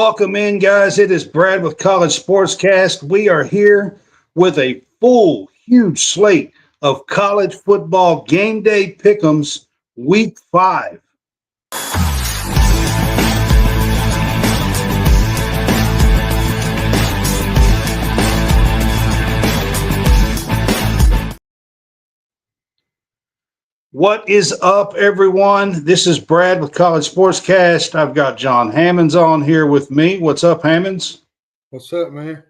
Welcome in, guys. It is Brad with College SportsCast. We are here with a full, huge slate of college football game day pick'ems week 5. What is up, everyone? This is Brad with College SportsCast. I've got John Hammonds on here with me. What's up, Hammonds? What's up, man?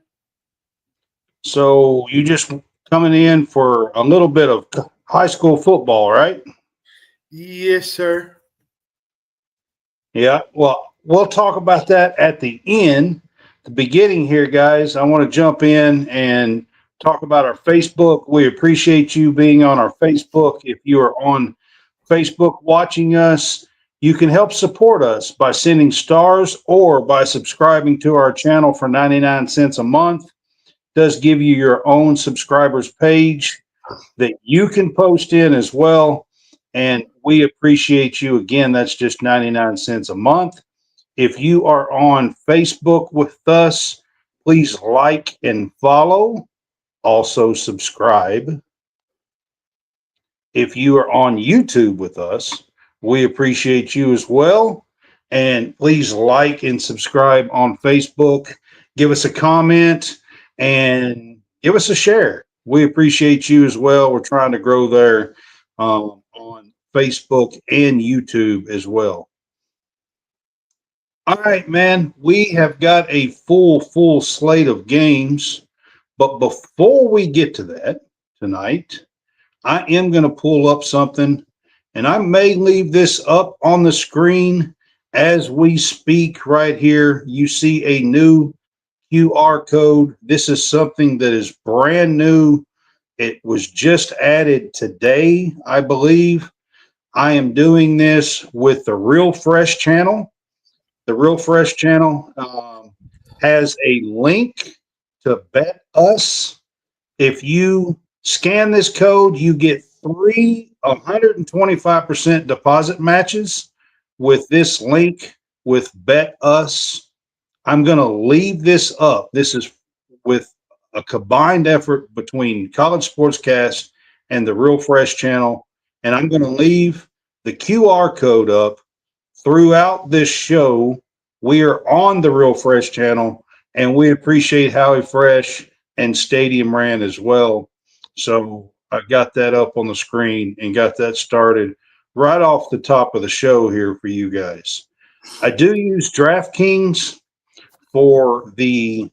So you just coming in for a little bit of high school football, right? Yes, sir. Yeah. Well, we'll talk about that at the end. The beginning here, guys, I want to jump in and talk about our Facebook. We appreciate you being on our Facebook. If you are on Facebook watching us, you can help support us by sending stars or by subscribing to our channel for 99 cents a month. It does give you your own subscribers page that you can post in as well. And we appreciate you. Again, that's just 99 cents a month. If you are on Facebook with us, please like and follow. Also subscribe. If you are on YouTube with us, we appreciate you as well. And please like and subscribe on Facebook. Give us a comment and give us a share. We appreciate you as well. We're trying to grow there on Facebook and YouTube as well. All right, man. We have got a full slate of games. But before we get to that tonight, I am going to pull up something, and I may leave this up on the screen as we speak right here. You see a new QR code. This is something that is brand new. It was just added today, I believe. I am doing this with the Real Fresh channel. The Real Fresh channel has a link to bet us. If you scan this code, you get 125% deposit matches with this link with Bet Us. I'm going to leave this up. This is with a combined effort between College Sportscast and the Real Fresh channel. And I'm going to leave the QR code up throughout this show. We are on the Real Fresh channel, and we appreciate Howie Fresh and Stadium Rand as well. So I got that up on the screen and got that started right off the top of the show here for you guys. I do use DraftKings for the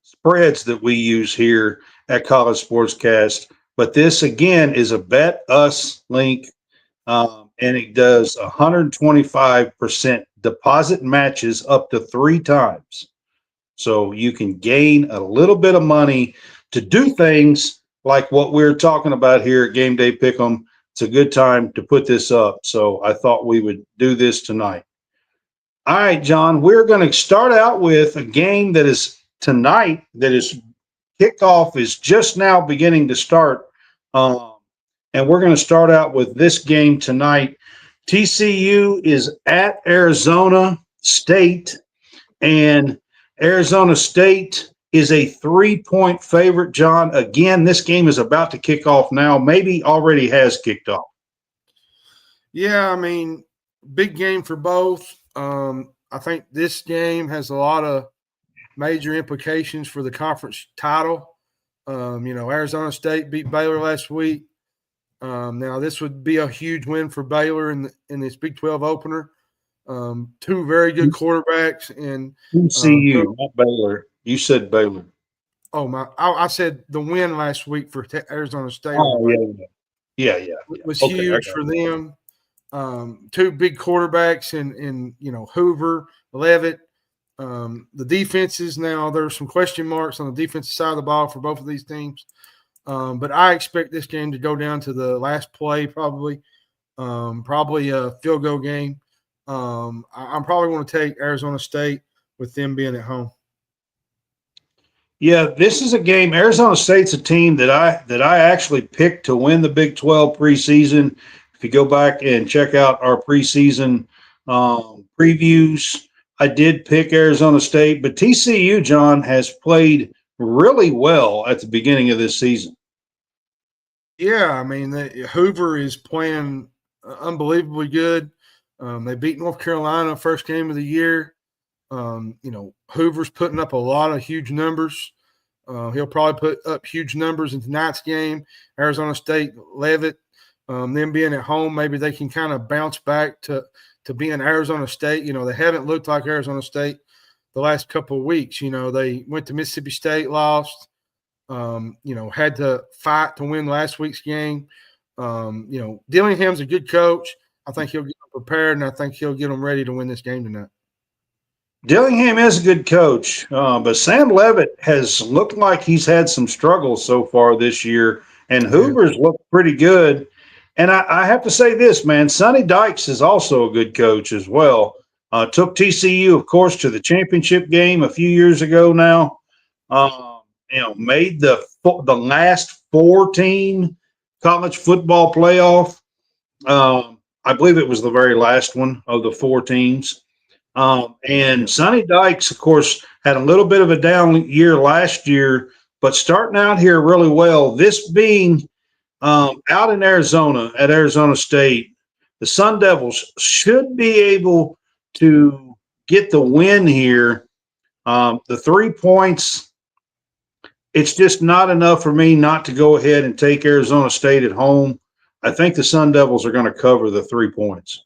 spreads that we use here at College Sportscast, but this again is a Bet Us link, and it does 125% deposit matches up to 3 times. So you can gain a little bit of money to do things like what we're talking about here at Game Day Pick'em. It's a good time to put this up. So I thought we would do this tonight. All right, John, we're going to start out with a game that is tonight, that is kickoff is just now beginning to start. And we're going to start out with this game tonight. TCU is at Arizona State, and Arizona State is a 3-point favorite, John. Again, this game is about to kick off now, maybe already has kicked off. Yeah, I mean, big game for both. I think this game has a lot of major implications for the conference title. Arizona State beat Baylor last week. Now, this would be a huge win for Baylor in this Big 12 opener. 2 very good quarterbacks. And TCU, not Baylor. You said Baylor. Oh, I said the win last week for Arizona State. Oh, yeah. It was huge for them. 2 big quarterbacks in Hoover, Leavitt. The defenses now, there's some question marks on the defensive side of the ball for both of these teams. But I expect this game to go down to the last play, probably a field goal game. I'm probably going to take Arizona State with them being at home. Yeah, this is a game. Arizona State's a team that I actually picked to win the Big 12 preseason. If you go back and check out our preseason previews, I did pick Arizona State, but TCU, John, has played really well at the beginning of this season. Yeah, I mean, Hoover is playing unbelievably good. They beat North Carolina first game of the year. Hoover's putting up a lot of huge numbers. He'll probably put up huge numbers in tonight's game. Arizona State, Leavitt, them being at home, maybe they can kind of bounce back to being Arizona State. They haven't looked like Arizona State the last couple of weeks. They went to Mississippi State, lost. Had to fight to win last week's game. Dillingham's a good coach. I think he'll get them prepared, and I think he'll get them ready to win this game tonight. Dillingham is a good coach, but Sam Leavitt has looked like he's had some struggles so far this year, and Hoover's looked pretty good. And I have to say this, man, Sonny Dykes is also a good coach as well. Took TCU, of course, to the championship game a few years ago now. Made the last 4-team college football playoff. I believe it was the very last one of the 4 teams. And Sonny Dykes, of course, had a little bit of a down year last year, but starting out here really well. This being out in Arizona at Arizona State, the Sun Devils should be able to get the win here. The 3 points, it's just not enough for me not to go ahead and take Arizona State at home. I think the Sun Devils are going to cover the 3 points.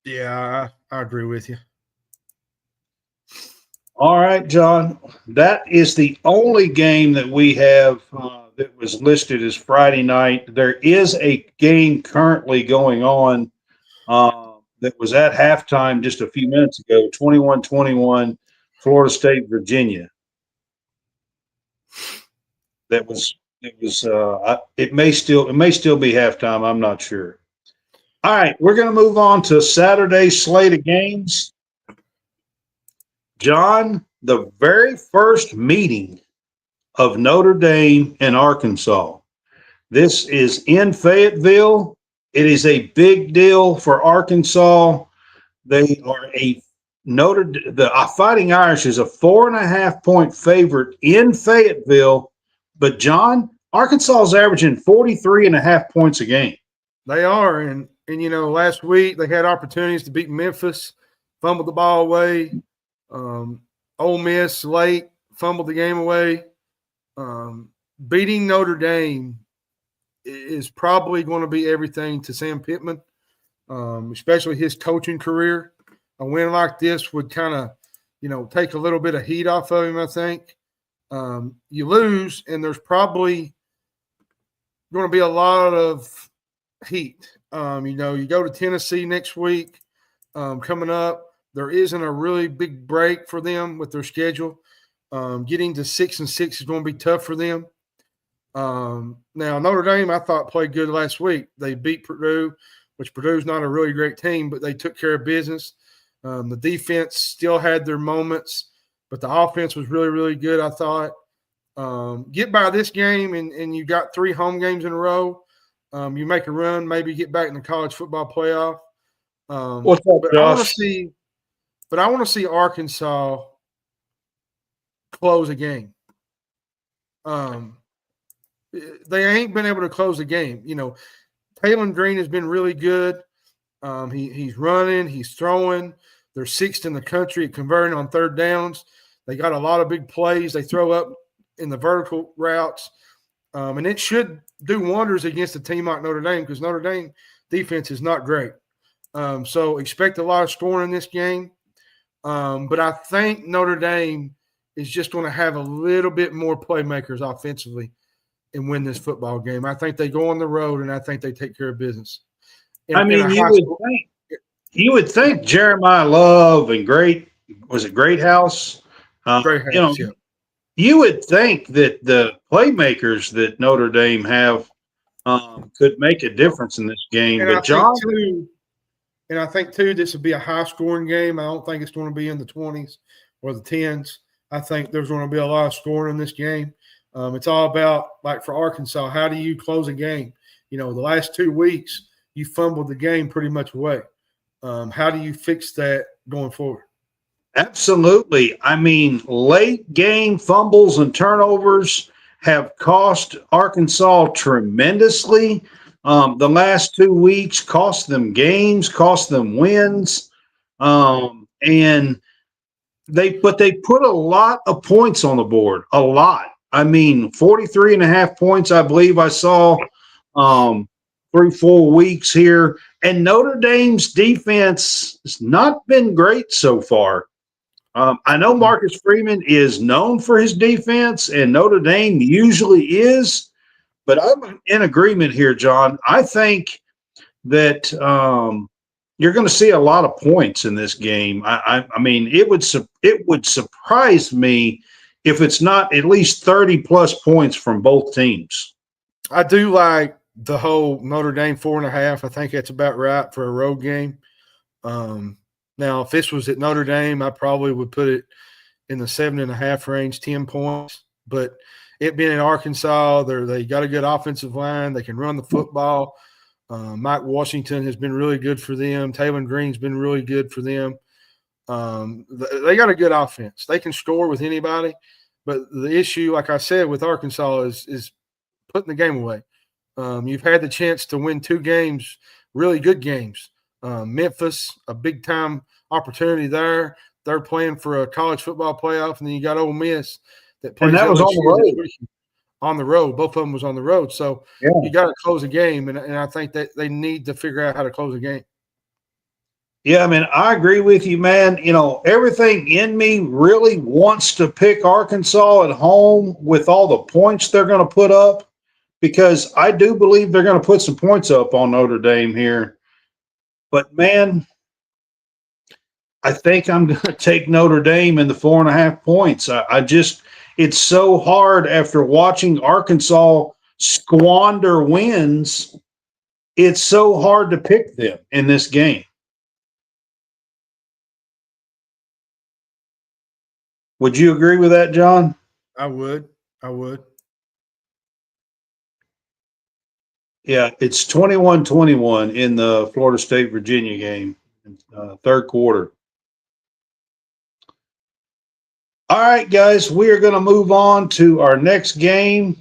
Yeah, I agree with you. All right, John. That is the only game that we have that was listed as Friday night. There is a game currently going on that was at halftime just a few minutes ago, 21-21, Florida State, Virginia. It may still be halftime. I'm not sure. All right, we're going to move on to Saturday's slate of games. John, the very first meeting of Notre Dame and Arkansas. This is in Fayetteville. It is a big deal for Arkansas. They are the Fighting Irish is a 4.5-point favorite in Fayetteville. But, John, Arkansas is averaging 43.5 points a game. They are. And last week they had opportunities to beat Memphis, fumbled the ball away. Ole Miss late, fumbled the game away. Beating Notre Dame is probably going to be everything to Sam Pittman, especially his coaching career. A win like this would kind of, take a little bit of heat off of him, I think. You lose, and there's probably going to be a lot of heat. You go to Tennessee next week coming up. There isn't a really big break for them with their schedule. Getting to 6-6 is going to be tough for them. Now, Notre Dame, I thought, played good last week. They beat Purdue, which Purdue's not a really great team, but they took care of business. The defense still had their moments, but the offense was really, really good, I thought. Get by this game, and you got 3 home games in a row. You make a run, maybe get back in the college football playoff. What's up, Josh? I want to see Arkansas close a game. They ain't been able to close a game. Taylor Green has been really good. He's running, he's throwing. They're 6th in the country at converting on third downs. They got a lot of big plays. They throw up in the vertical routes. And it should do wonders against a team like Notre Dame because Notre Dame defense is not great. So expect a lot of scoring in this game. But I think Notre Dame is just going to have a little bit more playmakers offensively and win this football game. I think they go on the road, and I think they take care of business. You would think Jeremiah Love and Greathouse? Greathouse, yeah. You would think that the playmakers that Notre Dame have could make a difference in this game. And I think, too, this would be a high-scoring game. I don't think it's going to be in the 20s or the 10s. I think there's going to be a lot of scoring in this game. It's all about, like for Arkansas, how do you close a game? The last 2 weeks, you fumbled the game pretty much away. How do you fix that going forward? Absolutely. I mean, late game fumbles and turnovers have cost Arkansas tremendously. The last 2 weeks cost them games, cost them wins. And they put a lot of points on the board, a lot. I mean, 43 and a half points, I believe I saw um, 3-4 weeks here. And Notre Dame's defense has not been great so far. I know Marcus Freeman is known for his defense, and Notre Dame usually is, but I'm in agreement here, John. I think that you're going to see a lot of points in this game. I mean, it would surprise me if it's not at least 30 plus points from both teams. I do like the whole Notre Dame 4.5. I think that's about right for a road game. Now, if this was at Notre Dame, I probably would put it in the 7.5 range, 10 points. But it being in Arkansas, they got a good offensive line. They can run the football. Mike Washington has been really good for them. Taylor Green's been really good for them. They got a good offense. They can score with anybody. But the issue, like I said, with Arkansas is putting the game away. You've had the chance to win 2 games, really good games. Memphis, a big-time opportunity there. They're playing for a college football playoff, and then you got Ole Miss that plays. And that was on the road. On the road. Both of them was on the road. So yeah. You got to close a game, and I think that they need to figure out how to close a game. Yeah, I mean, I agree with you, man. You know, everything in me really wants to pick Arkansas at home with all the points they're going to put up, because I do believe they're going to put some points up on Notre Dame here. But, man, I think I'm going to take Notre Dame in the 4.5 points. It's so hard after watching Arkansas squander wins. It's so hard to pick them in this game. Would you agree with that, John? I would. Yeah, it's 21-21 in the Florida State-Virginia game, third quarter. All right, guys, we are going to move on to our next game.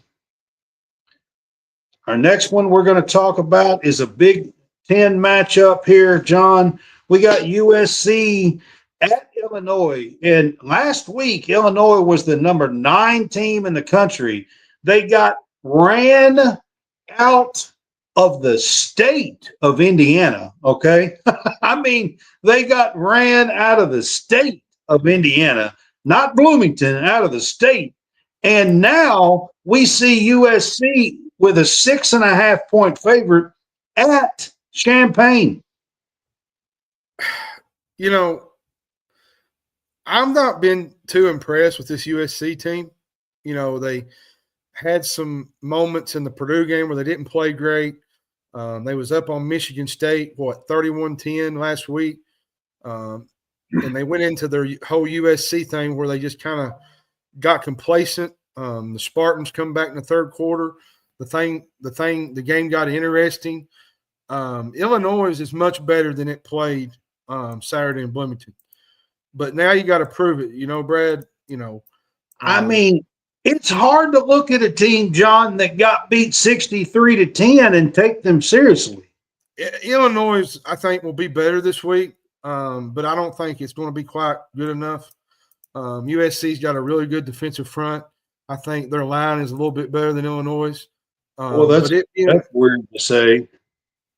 Our next one we're going to talk about is a Big Ten matchup here, John. We got USC at Illinois. And last week, Illinois was the number 9 team in the country. They got ran out of the state of Indiana, okay? I mean, they got ran out of the state of Indiana, not Bloomington, out of the state. And now we see USC with a 6.5 point favorite at Champaign. You know, I've not been too impressed with this USC team. You know, they had some moments in the Purdue game where they didn't play great. They was up on Michigan State, 31-10 last week. And they went into their whole USC thing where they just kind of got complacent. The Spartans come back in the third quarter. The game got interesting. Illinois is much better than it played Saturday in Bloomington. But now you got to prove it, Brad. I mean, it's hard to look at a team, John, that got beat 63-10 and take them seriously. Illinois, I think, will be better this week, but I don't think it's going to be quite good enough. USC's got a really good defensive front. I think their line is a little bit better than Illinois'. Well, that's weird to say.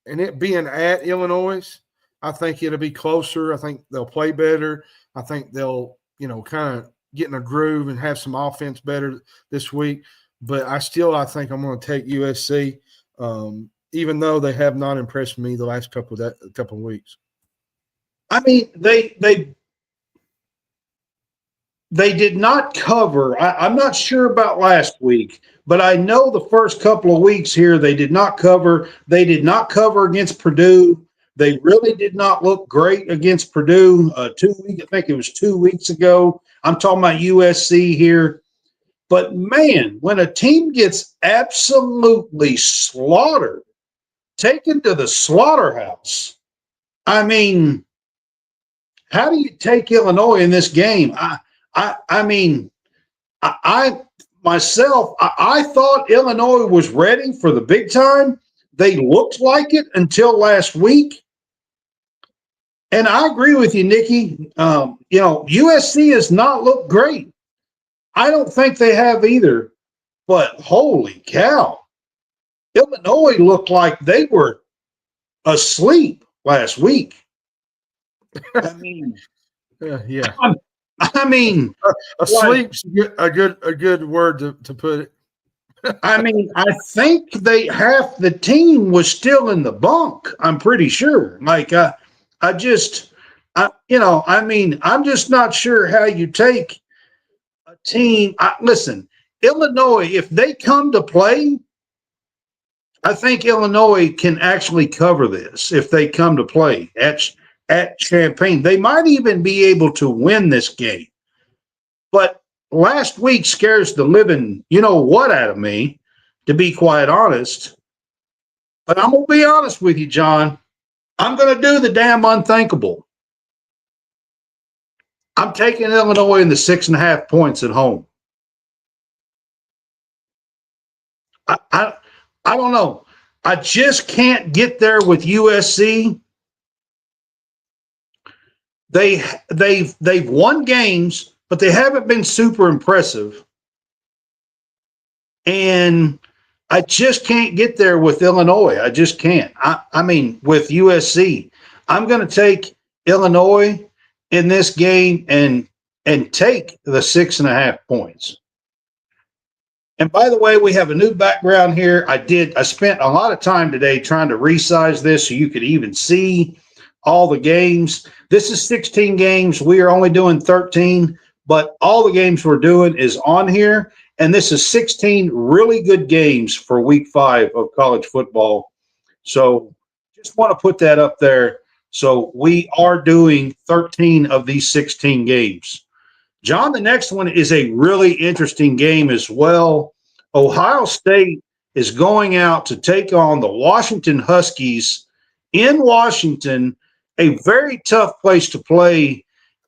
And it being at Illinois, I think it'll be closer. I think they'll play better. I think they'll, kind of get in a groove and have some offense better this week. But I think I'm going to take USC, even though they have not impressed me the last couple of weeks. I mean, they did not cover. I'm not sure about last week, but I know the first couple of weeks here they did not cover. They did not cover against Purdue. They really did not look great against Purdue. I think it was 2 weeks ago. I'm talking about USC here. But, man, when a team gets absolutely slaughtered, taken to the slaughterhouse, I mean, how do you take Illinois in this game? I mean, I thought Illinois was ready for the big time. They looked like it until last week. And I agree with you, Nikki. USC has not looked great. I don't think they have either. But holy cow, Illinois looked like they were asleep last week. I mean, yeah. I mean, Asleep's a good word to put it. I mean, I think half the team was still in the bunk. I'm pretty sure. I'm just not sure how you take a team. Listen, Illinois, if they come to play, I think Illinois can actually cover this if they come to play at Champaign. They might even be able to win this game. But last week scares the living what out of me, to be quite honest. But I'm going to be honest with you, John. I'm going to do the damn unthinkable. I'm taking Illinois in the 6.5 points at home. I don't know. I just can't get there with USC. They've won games, but they haven't been super impressive. And I just can't get there with Illinois. I just can't. I mean, with USC, I'm going to take Illinois in this game and take the 6.5 points. And by the way, we have a new background here. I spent a lot of time today trying to resize this so you could even see all the games. This is 16 games. We are only doing 13, but all the games we're doing is on here. And this is 16 really good games for week 5 of college football. So just want to put that up there. So we are doing 13 of these 16 games. John, the next one is a really interesting game as well. Ohio State is going out to take on the Washington Huskies in Washington, a very tough place to play.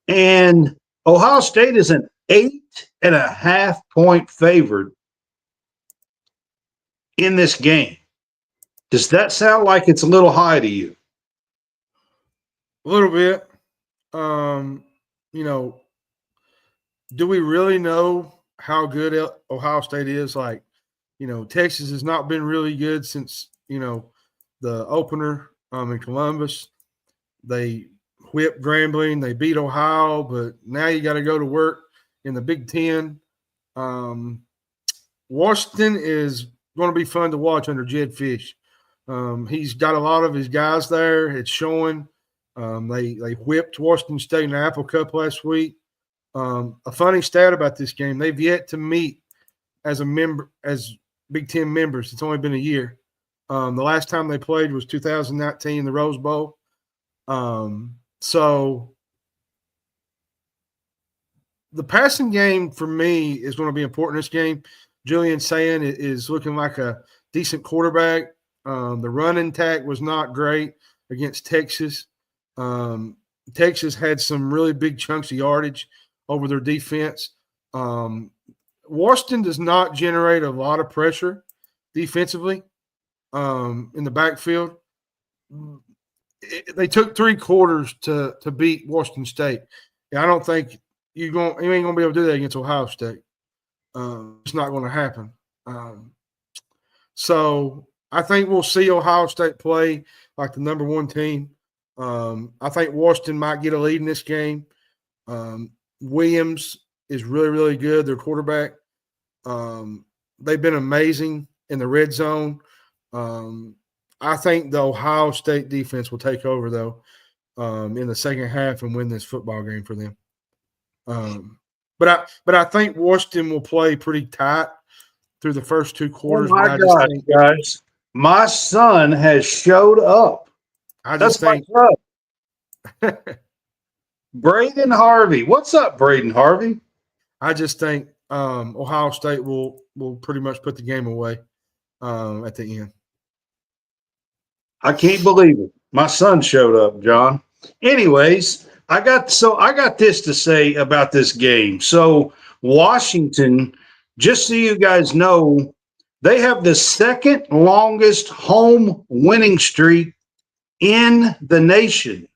And Ohio State is an 8.5 point favorite in this game. Does that sound like it's a little high to you? A little bit. Do we really know how good Ohio State is? Texas has not been really good since, the opener in Columbus. They whipped Grambling. They beat Ohio, but now you got to go to work in the Big Ten. Washington is going to be fun to watch under Jed Fish. He's got a lot of his guys there. It's showing. They whipped Washington State in the Apple Cup last week. A funny stat about this game: they've yet to meet as Big Ten members. It's only been a year. The last time they played was 2019 in the Rose Bowl. So the passing game for me is going to be important in this game. Julian Sayin is looking like a decent quarterback. The running attack was not great against Texas. Texas had some really big chunks of yardage over their defense. Washington does not generate a lot of pressure defensively in the backfield. They took 3 quarters to beat Washington State. And I don't think you ain't going to be able to do that against Ohio State. It's not going to happen. So I think we'll see Ohio State play like the number 1 team. I think Washington might get a lead in this game. Williams is really, really good, their quarterback. They've been amazing in the red zone. I think the Ohio State defense will take over, though, in the second half and win this football game for them. But I think Washington will play pretty tight through the first 2 quarters. Oh my God, guys. My son has showed up. That's my son. Braden Harvey. What's up, Braden Harvey? I just think Ohio State will pretty much put the game away at the end. I can't believe it. My son showed up, John. Anyways, I got this to say about this game. So Washington, just so you guys know, they have the second longest home winning streak in the nation.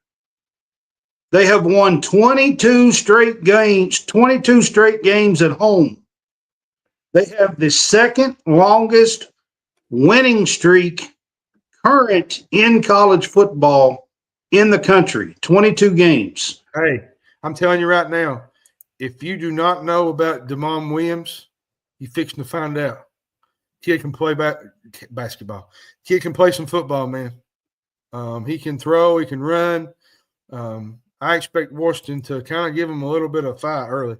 They have won 22 straight games at home. They have the second longest winning streak current in college football in the country, 22 games. Hey, I'm telling you right now, if you do not know about Damon Williams, you're fixing to find out. Kid can play basketball. Kid can play some football, man. He can throw. He can run. I expect Washington to kind of give him a little bit of fight early.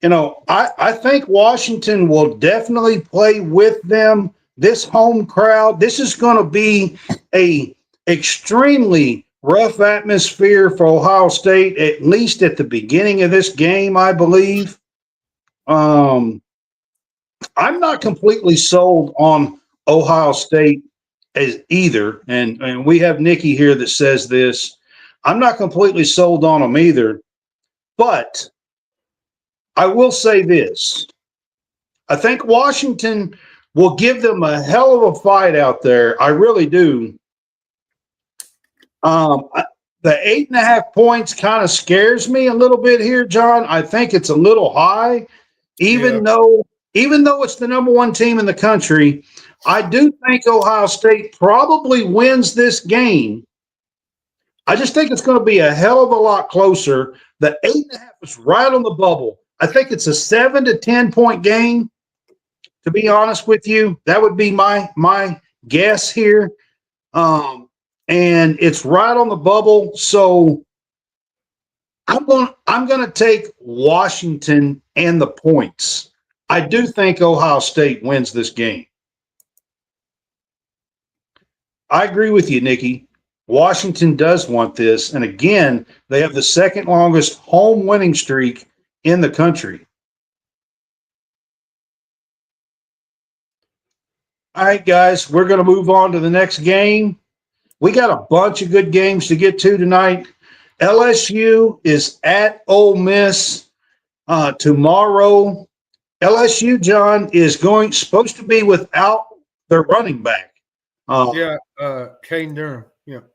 I think Washington will definitely play with them. This home crowd, this is going to be a extremely rough atmosphere for Ohio State, at least at the beginning of this game, I believe. I'm not completely sold on Ohio State as either, and we have Nikki here that says this. I'm not completely sold on them either, but I will say this. I think Washington will give them a hell of a fight out there. I really do. The 8.5 points kind of scares me a little bit here, John. I think it's a little high, even though it's the number one team in the country. I do think Ohio State probably wins this game. I just think it's going to be a hell of a lot closer. The 8.5 is right on the bubble. I think it's a 7 to 10 point game. To be honest with you, that would be my guess here. And it's right on the bubble. So I'm going to take Washington and the points. I do think Ohio State wins this game. I agree with you, Nikki. Washington does want this. And again, they have the second longest home winning streak in the country. All right, guys, we're going to move on to the next game. We got a bunch of good games to get to tonight. LSU is at Ole Miss tomorrow. LSU, John, is supposed to be without their running back. Caden Durham.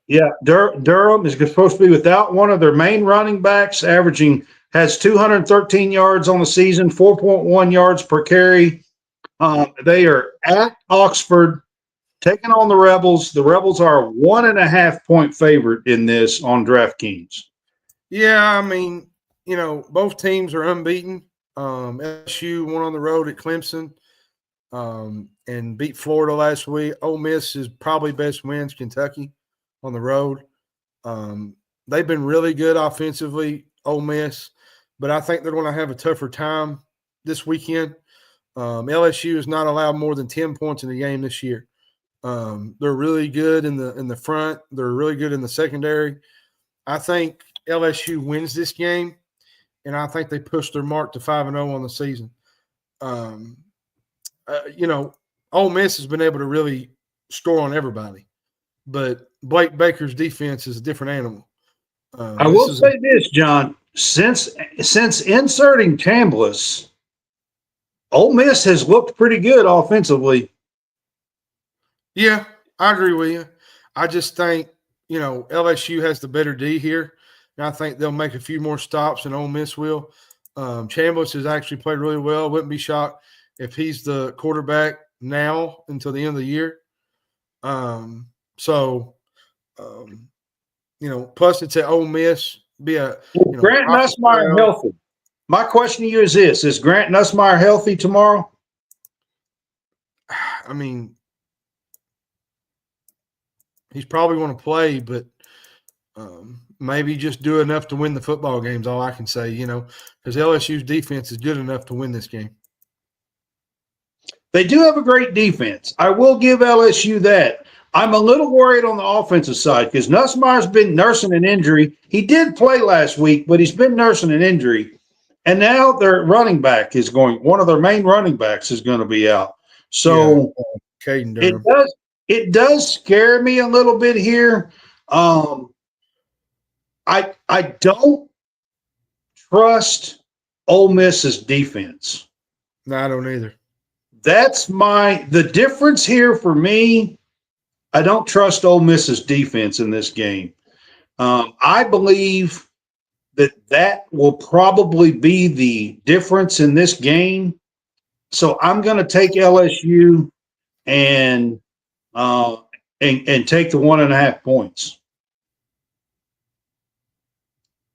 Yeah, Durham is supposed to be without one of their main running backs, has 213 yards on the season, 4.1 yards per carry. They are at Oxford, taking on the Rebels. The Rebels are a 1.5 point favorite in this on DraftKings. Yeah, I mean, both teams are unbeaten. LSU won on the road at Clemson and beat Florida last week. Ole Miss is probably best wins Kentucky on the road. They've been really good offensively, Ole Miss, but I think they're going to have a tougher time this weekend. LSU is not allowed more than 10 points in the game this year. They're really good in the front. They're really good in the secondary. I think LSU wins this game, and I think they push their mark to 5-0 on the season. Ole Miss has been able to really score on everybody, but Blake Baker's defense is a different animal. I will say this, John. Since inserting Chambliss, Ole Miss has looked pretty good offensively. Yeah, I agree with you. I just think, LSU has the better D here, and I think they'll make a few more stops than Ole Miss will. Chambliss has actually played really well. Wouldn't be shocked if he's the quarterback now until the end of the year. Plus it's at Ole Miss. Grant Nussmeier healthy. My question to you is this: is Grant Nussmeier healthy tomorrow? I mean, he's probably going to play, but maybe just do enough to win the football games. All I can say, because LSU's defense is good enough to win this game. They do have a great defense. I will give LSU that. I'm a little worried on the offensive side because Nussmeier's been nursing an injury. He did play last week, but he's been nursing an injury. And now their running back is one of their main running backs is going to be out. So Caden Durham. It does scare me a little bit here. I don't trust Ole Miss's defense. No, I don't either. That's the difference here for me. I don't trust Ole Miss's defense in this game. I believe that will probably be the difference in this game. So I'm going to take LSU and take the 1.5 points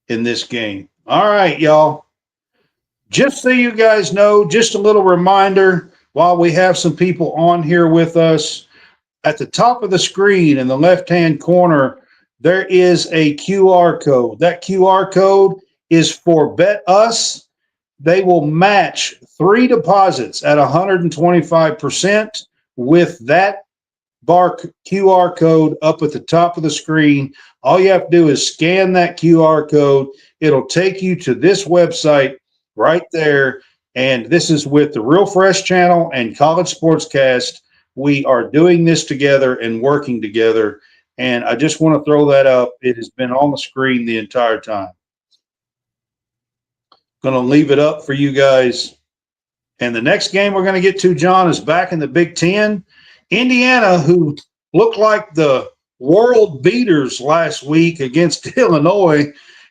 in this game. All right, y'all. Just so you guys know, just a little reminder while we have some people on here with us. At the top of the screen in the left-hand corner, there is a QR code. That QR code is for Bet Us. They will match 3 deposits at 125% with that QR code up at the top of the screen. All you have to do is scan that QR code. It'll take you to this website right there. And this is with the Real Fresh channel and College SportsCast. We are doing this together and working together. And I just want to throw that up. It has been on the screen the entire time. Going to leave it up for you guys. And the next game we're going to get to, John, is back in the Big Ten. Indiana, who looked like the world beaters last week against Illinois,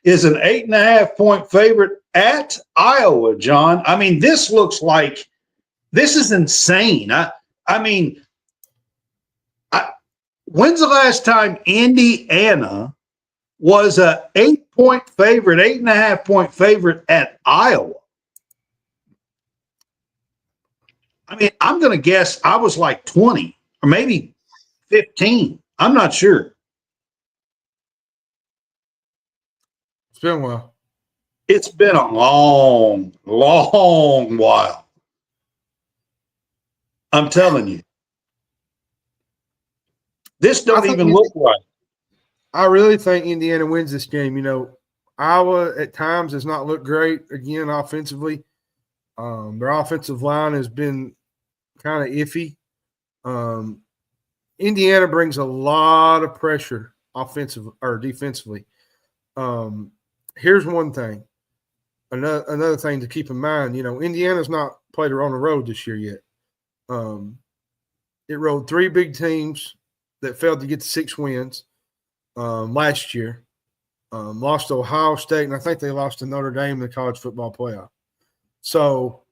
is an 8.5-point favorite at Iowa, John. I mean, this looks like this is insane. When's the last time Indiana was a 8.5-point favorite at Iowa? I mean, I'm going to guess I was like 20 or maybe 15. I'm not sure. It's been a while. It's been a long, long while. I'm telling you. This don't even look right. I really think Indiana wins this game. You know, Iowa at times has not looked great, again, offensively. Their offensive line has been kind of iffy. Indiana brings a lot of pressure offensive or defensively. Here's one thing. Another thing to keep in mind, you know, Indiana's not played her on the road this year yet. It rode 3 big teams that failed to get to 6 wins last year. Lost to Ohio State, and I think they lost to Notre Dame in the college football playoff. So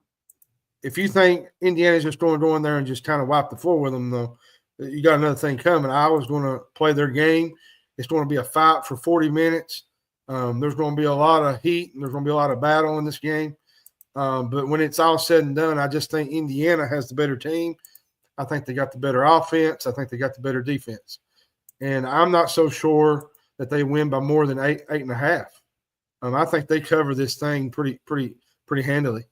if you think Indiana's just going to go in there and just kind of wipe the floor with them, though, you got another thing coming. Iowa's going to play their game. It's going to be a fight for 40 minutes. There's going to be a lot of heat, and there's going to be a lot of battle in this game. But when it's all said and done, I just think Indiana has the better team. I think they got the better offense. I think they got the better defense. And I'm not so sure that they win by more than 8.5. I think they cover this thing pretty handily.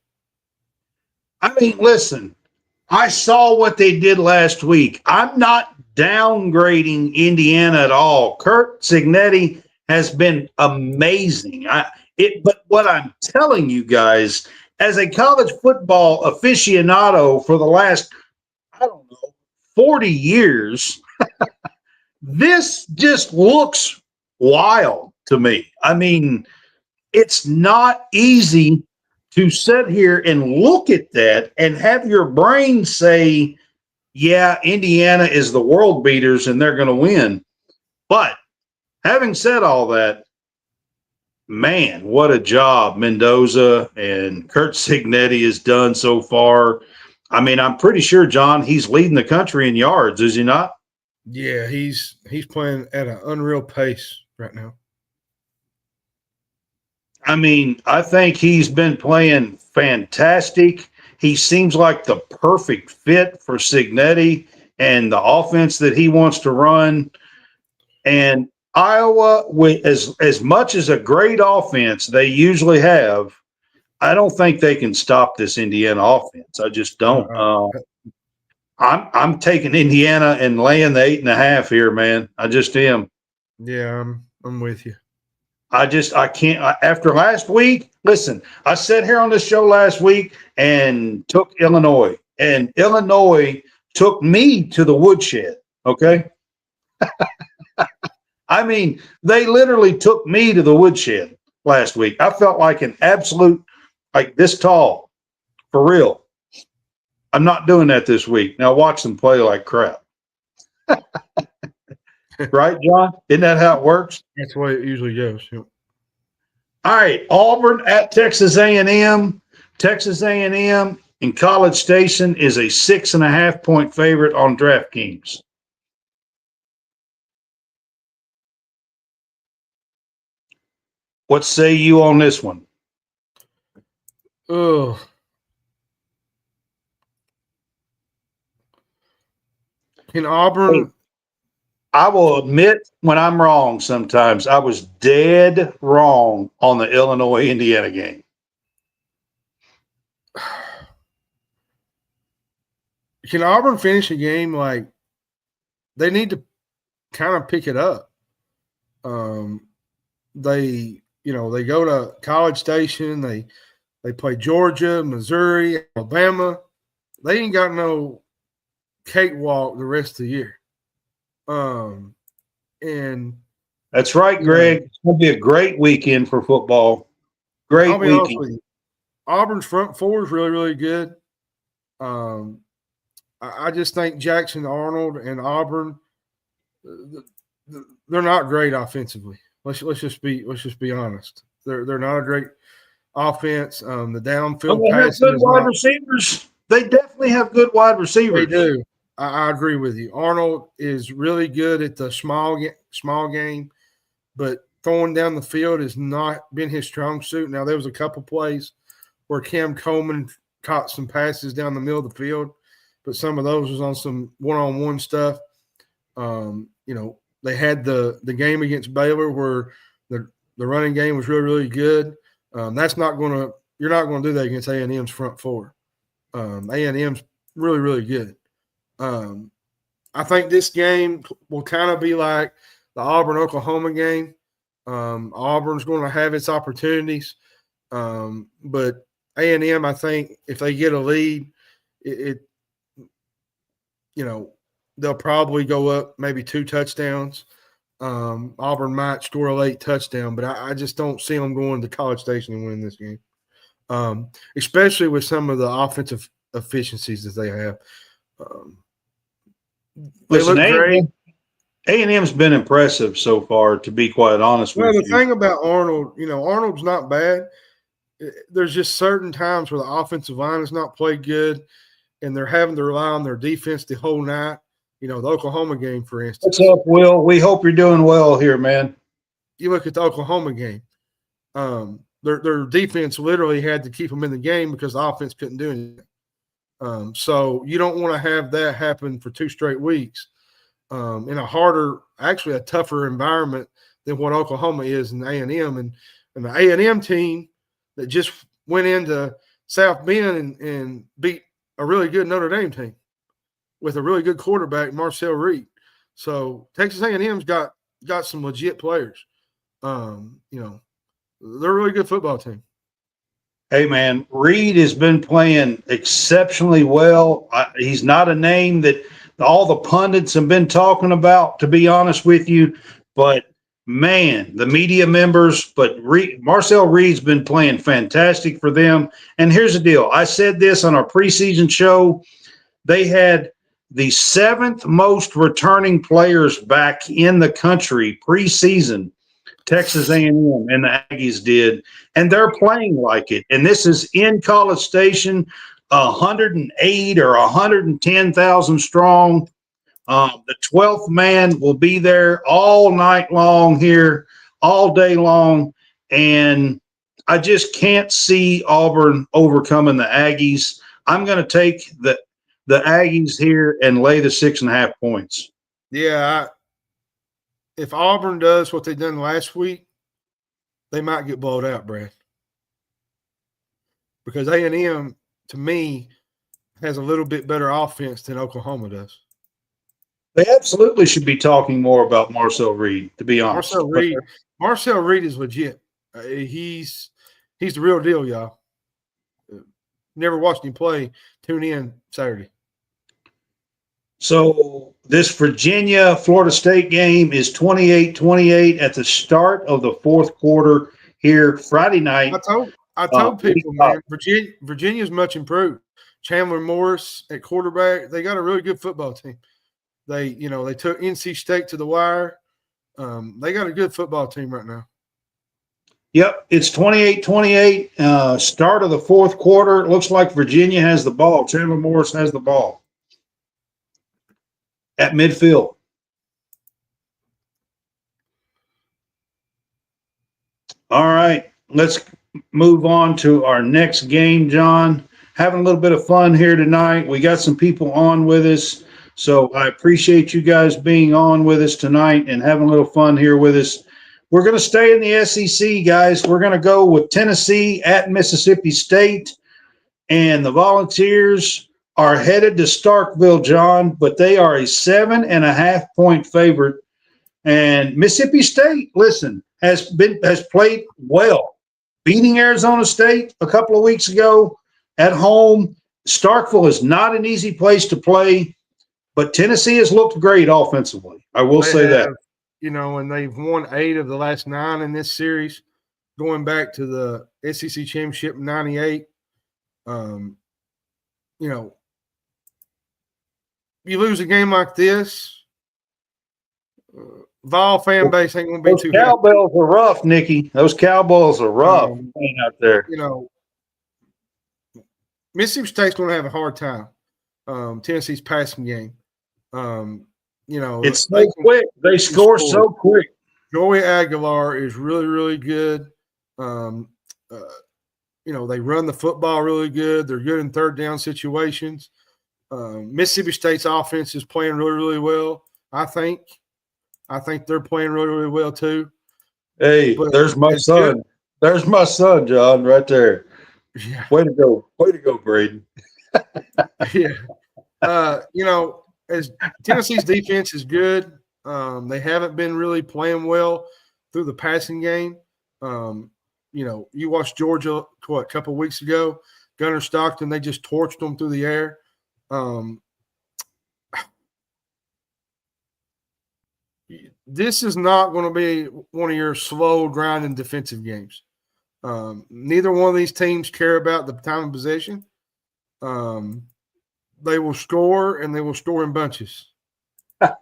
I mean, listen, I saw what they did last week. I'm not downgrading Indiana at all. Kurt Cignetti has been amazing. But what I'm telling you guys, as a college football aficionado for the last, 40 years, this just looks wild to me. I mean, it's not easy to sit here and look at that and have your brain say, yeah, Indiana is the world beaters and they're going to win. But having said all that, man, what a job Mendoza and Kurt Cignetti has done so far. I mean, I'm pretty sure, John, he's leading the country in yards, is he not? Yeah, he's playing at an unreal pace right now. I mean, I think he's been playing fantastic. He seems like the perfect fit for Cignetti and the offense that he wants to run. And Iowa, with as much as a great offense they usually have, I don't think they can stop this Indiana offense. I just don't. I'm taking Indiana and laying the 8.5 here, man. I just am. Yeah, I'm with you. I can't. After last week, listen, I sat here on this show last week and took Illinois, and Illinois took me to the woodshed. Okay. I mean, they literally took me to the woodshed last week. I felt like an absolute, like this tall, for real. I'm not doing that this week. Now watch them play like crap. Right, John? Isn't that how it works? That's the way it usually goes. Yep. All right, Auburn at Texas A&M. Texas A&M in College Station is a 6.5-point favorite on DraftKings. What say you on this one? Oh, can Auburn? I will admit when I'm wrong sometimes. I was dead wrong on the Illinois-Indiana game. Can Auburn finish a game like they need to kind of pick it up? They go to College Station. They play Georgia, Missouri, Alabama. They ain't got no cakewalk the rest of the year. And that's right, Greg. It's going to be a great weekend for football. Great I'll be honest with weekend. you. Auburn's front four is really, really good. I just think Jackson Arnold and Auburn, they're not great offensively. Let's just be honest. They're not a great offense. The downfield passing good wide receivers. They definitely have good wide receivers. They do. I agree with you. Arnold is really good at the small game, but throwing down the field has not been his strong suit. Now, there was a couple plays where Cam Coleman caught some passes down the middle of the field, but some of those was on some one-on-one stuff. They had the game against Baylor where the running game was really, really good. That's not going to – you're not going to do that against A&M's front four. A&M's really, really good. I think this game will kind of be like the Auburn-Oklahoma game. Auburn's going to have its opportunities, but A&M, I think, if they get a lead, they'll probably go up maybe 2 touchdowns. Auburn might score a late touchdown, but I just don't see them going to College Station and winning this game, especially with some of the offensive efficiencies that they have. They look great. A&M's been impressive so far, to be quite honest with you. Well, the thing about Arnold, Arnold's not bad. There's just certain times where the offensive line has not played good, and they're having to rely on their defense the whole night. The Oklahoma game, for instance. What's up, Will? We hope you're doing well here, man. You look at the Oklahoma game. Their defense literally had to keep them in the game because the offense couldn't do anything. So you don't want to have that happen for 2 straight weeks in a tougher environment than what Oklahoma is in A&M. And the A&M team that just went into South Bend and beat a really good Notre Dame team with a really good quarterback, Marcel Reed. So Texas A&M's got some legit players. They're a really good football team. Hey, man, Reed has been playing exceptionally well. He's not a name that all the pundits have been talking about, to be honest with you. But, man, the media members, Marcel Reed's been playing fantastic for them. And here's the deal. I said this on our preseason show. They had the 7th most returning players back in the country preseason. Texas A&M and the Aggies did, and they're playing like it. And this is in College Station, 108 or 110,000 strong. The 12th man will be there all night long here, all day long, and I just can't see Auburn overcoming the Aggies. I'm going to take the Aggies here and lay the 6.5 points. Yeah, if Auburn does what they done last week, they might get blowed out, Brad. Because A&M, to me, has a little bit better offense than Oklahoma does. They absolutely should be talking more about Marcel Reed, to be honest. Marcel Reed is legit. He's the real deal, y'all. Never watched him play. Tune in Saturday. So this Virginia-Florida State game is 28-28 at the start of the fourth quarter here Friday night. I told people, man, Virginia's much improved. Chandler Morris at quarterback, they got a really good football team. They took NC State to the wire. They got a good football team right now. Yep, it's 28-28, start of the fourth quarter. It looks like Virginia has the ball. Chandler Morris has the ball at midfield. All right, let's move on to our next game, John. Having a little bit of fun here tonight. We got some people on with us, so I appreciate you guys being on with us tonight and having a little fun here with us. We're going to stay in the SEC, guys. We're going to go with Tennessee at Mississippi State, and the Volunteers are headed to Starkville, John, but they are a 7.5-point favorite. And Mississippi State, listen, has played well, beating Arizona State a couple of weeks ago at home. Starkville is not an easy place to play, but Tennessee has looked great offensively. I will say that. And they've won 8 of the last 9 in this series, going back to the SEC championship in '98. You lose a game like this, Vol fan base ain't going to be too happy. Those Cowbells are rough, Nikki. Those Cowbells are rough out there. Mississippi State's going to have a hard time. Tennessee's passing game. It's so quick. They score so quick. Joey Aguilar is really, really good. They run the football really good. They're good in third down situations. Mississippi State's offense is playing really, really well, I think. I think they're playing really, really well too. Hey, there's my son. Good. There's my son, John, right there. Yeah. Way to go. Way to go, Braden. Yeah. As Tennessee's defense is good. They haven't been really playing well through the passing game. You watched Georgia, a couple of weeks ago, Gunnar Stockton, they just torched them through the air. This is not going to be one of your slow, grinding defensive games. Neither one of these teams care about the time of possession. They will score, and they will score in bunches. Man,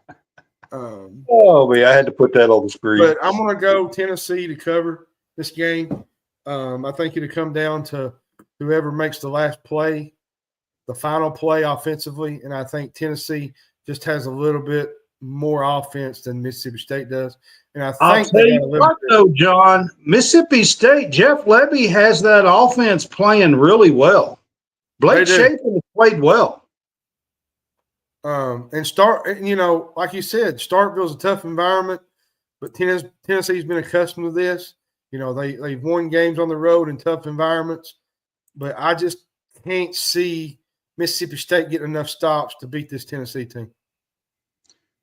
I had to put that on the screen. But I'm going to go Tennessee to cover this game. I think it'll come down to whoever makes the last play, the final play offensively, and I think Tennessee just has a little bit more offense than Mississippi State does. And I think I'll tell you what, though, John, Mississippi State, Jeff Lebby has that offense playing really well. Blake Shapen has played well. Like you said, Starkville's a tough environment, but Tennessee's been accustomed to this. They've won games on the road in tough environments, but I just can't see Mississippi State getting enough stops to beat this Tennessee team.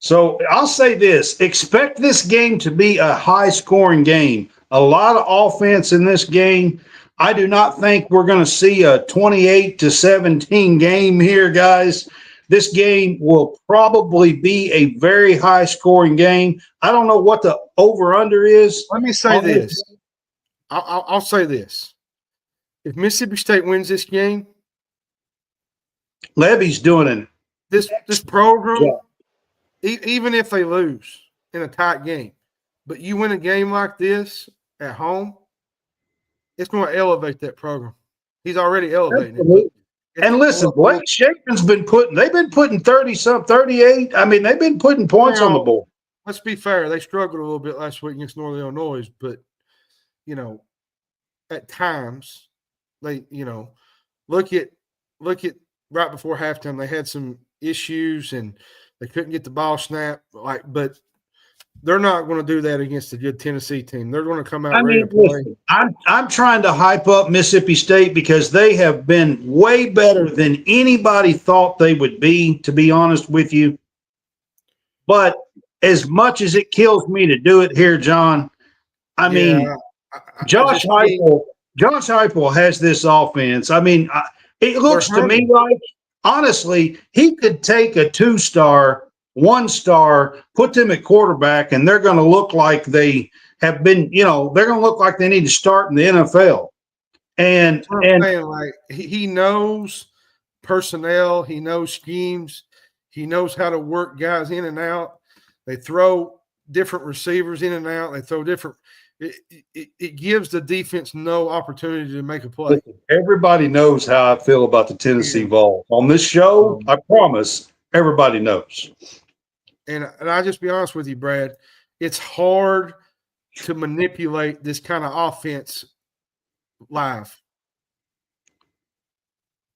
So I'll say this. Expect this game to be a high-scoring game. A lot of offense in this game. I do not think we're going to see a 28-17 game here, guys. This game will probably be a very high-scoring game. I don't know what the over-under is. Let me say this. I'll say this. If Mississippi State wins this game, Levy's doing it. This program, even if they lose in a tight game, but you win a game like this at home, it's going to elevate that program. He's already elevating it. And listen, Blake Shapen's been putting 30-something, 38. I mean, they've been putting points on the board. Let's be fair. They struggled a little bit last week against Northern Illinois, but, at times they, look at right before halftime, they had some issues and they couldn't get the ball snapped. But they're not going to do that against a good Tennessee team. They're going to come out ready to play. Listen, I'm trying to hype up Mississippi State because they have been way better than anybody thought they would be, to be honest with you. But as much as it kills me to do it here, John, Josh Heupel has this offense. I mean, it looks to me like honestly, he could take a 2-star, 1-star, put them at quarterback, and they're going to look like they have been, they're going to look like they need to start in the NFL. And That's what I'm saying, like he knows personnel, he knows schemes, he knows how to work guys in and out. They throw different receivers in and out. They throw different. It gives the defense no opportunity to make a play. listen, everybody knows how I feel about the Tennessee Vols. On this show, I promise everybody knows. And I just be honest with you, Brad, it's hard to manipulate this kind of offense live.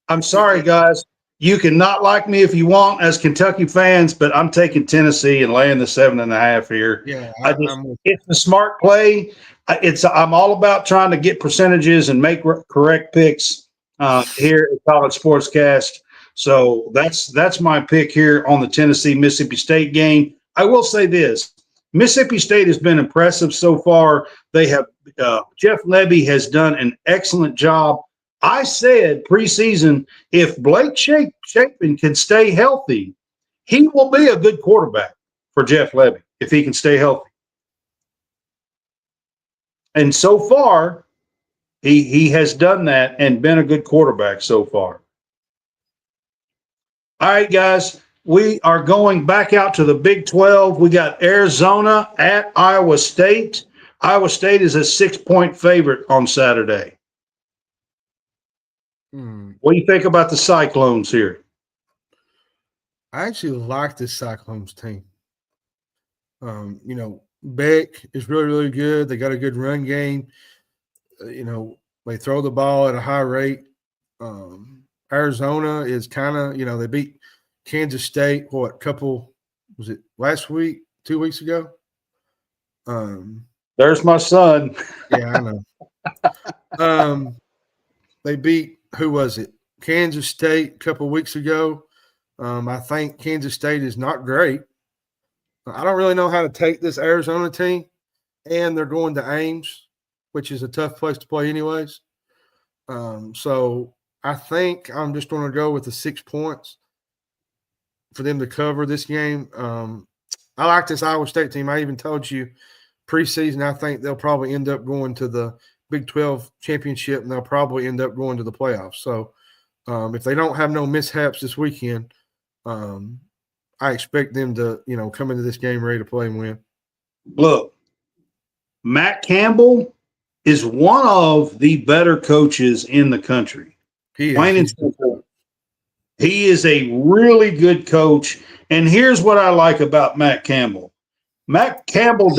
I'm sorry, guys. You can not like me if you want as Kentucky fans, but I'm taking Tennessee and laying the 7.5 here. Yeah, it's a smart play. I'm all about trying to get percentages and make correct picks here at College Sportscast. So that's my pick here on the Tennessee-Mississippi State game. I will say this. Mississippi State has been impressive so far. They have Jeff Lebby has done an excellent job. I said preseason, if Blake Shapen can stay healthy, he will be a good quarterback for Jeff Lebby if he can stay healthy. And so far, he has done that and been a good quarterback so far. All right, guys, we are going back out to the Big 12. We got Arizona at Iowa State. Iowa State is a 6-point favorite on Saturday. What do you think about the Cyclones here? I actually like this Cyclones team. Beck is really, really good. They got a good run game. They throw the ball at a high rate. Arizona is kind of, they beat Kansas State, was it last week, 2 weeks ago? There's my son. Yeah, I know. They beat, who was it? Kansas State a couple weeks ago. I think Kansas State is not great. I don't really know how to take this Arizona team, and they're going to Ames, which is a tough place to play anyways. So I think I'm just going to go with the 6 points for them to cover this game. I like this Iowa State team. I even told you preseason I think they'll probably end up going to the Big 12 championship, and they'll probably end up going to the playoffs. So if they don't have no mishaps this weekend, I expect them to, come into this game ready to play and win. Look, Matt Campbell is one of the better coaches in the country. Plain and simple. He is a really good coach. And here's what I like about Matt Campbell. Matt Campbell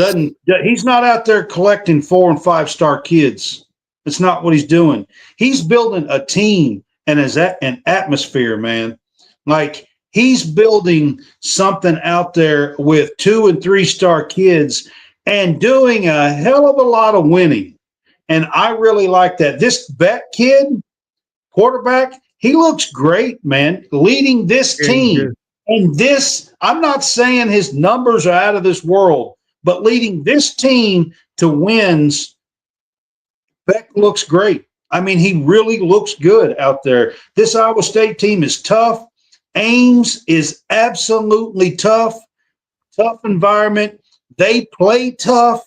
he's not out there collecting 4- and 5-star kids. That's not what he's doing. He's building a team and an atmosphere, man. Like, he's building something out there with 2- and 3-star kids and doing a hell of a lot of winning. And I really like that. This Beck kid, quarterback, he looks great, man, leading this team. And I'm not saying his numbers are out of this world, but leading this team to wins, Beck looks great. I mean, he really looks good out there. This Iowa State team is tough. Ames is absolutely tough. Tough environment. They play tough.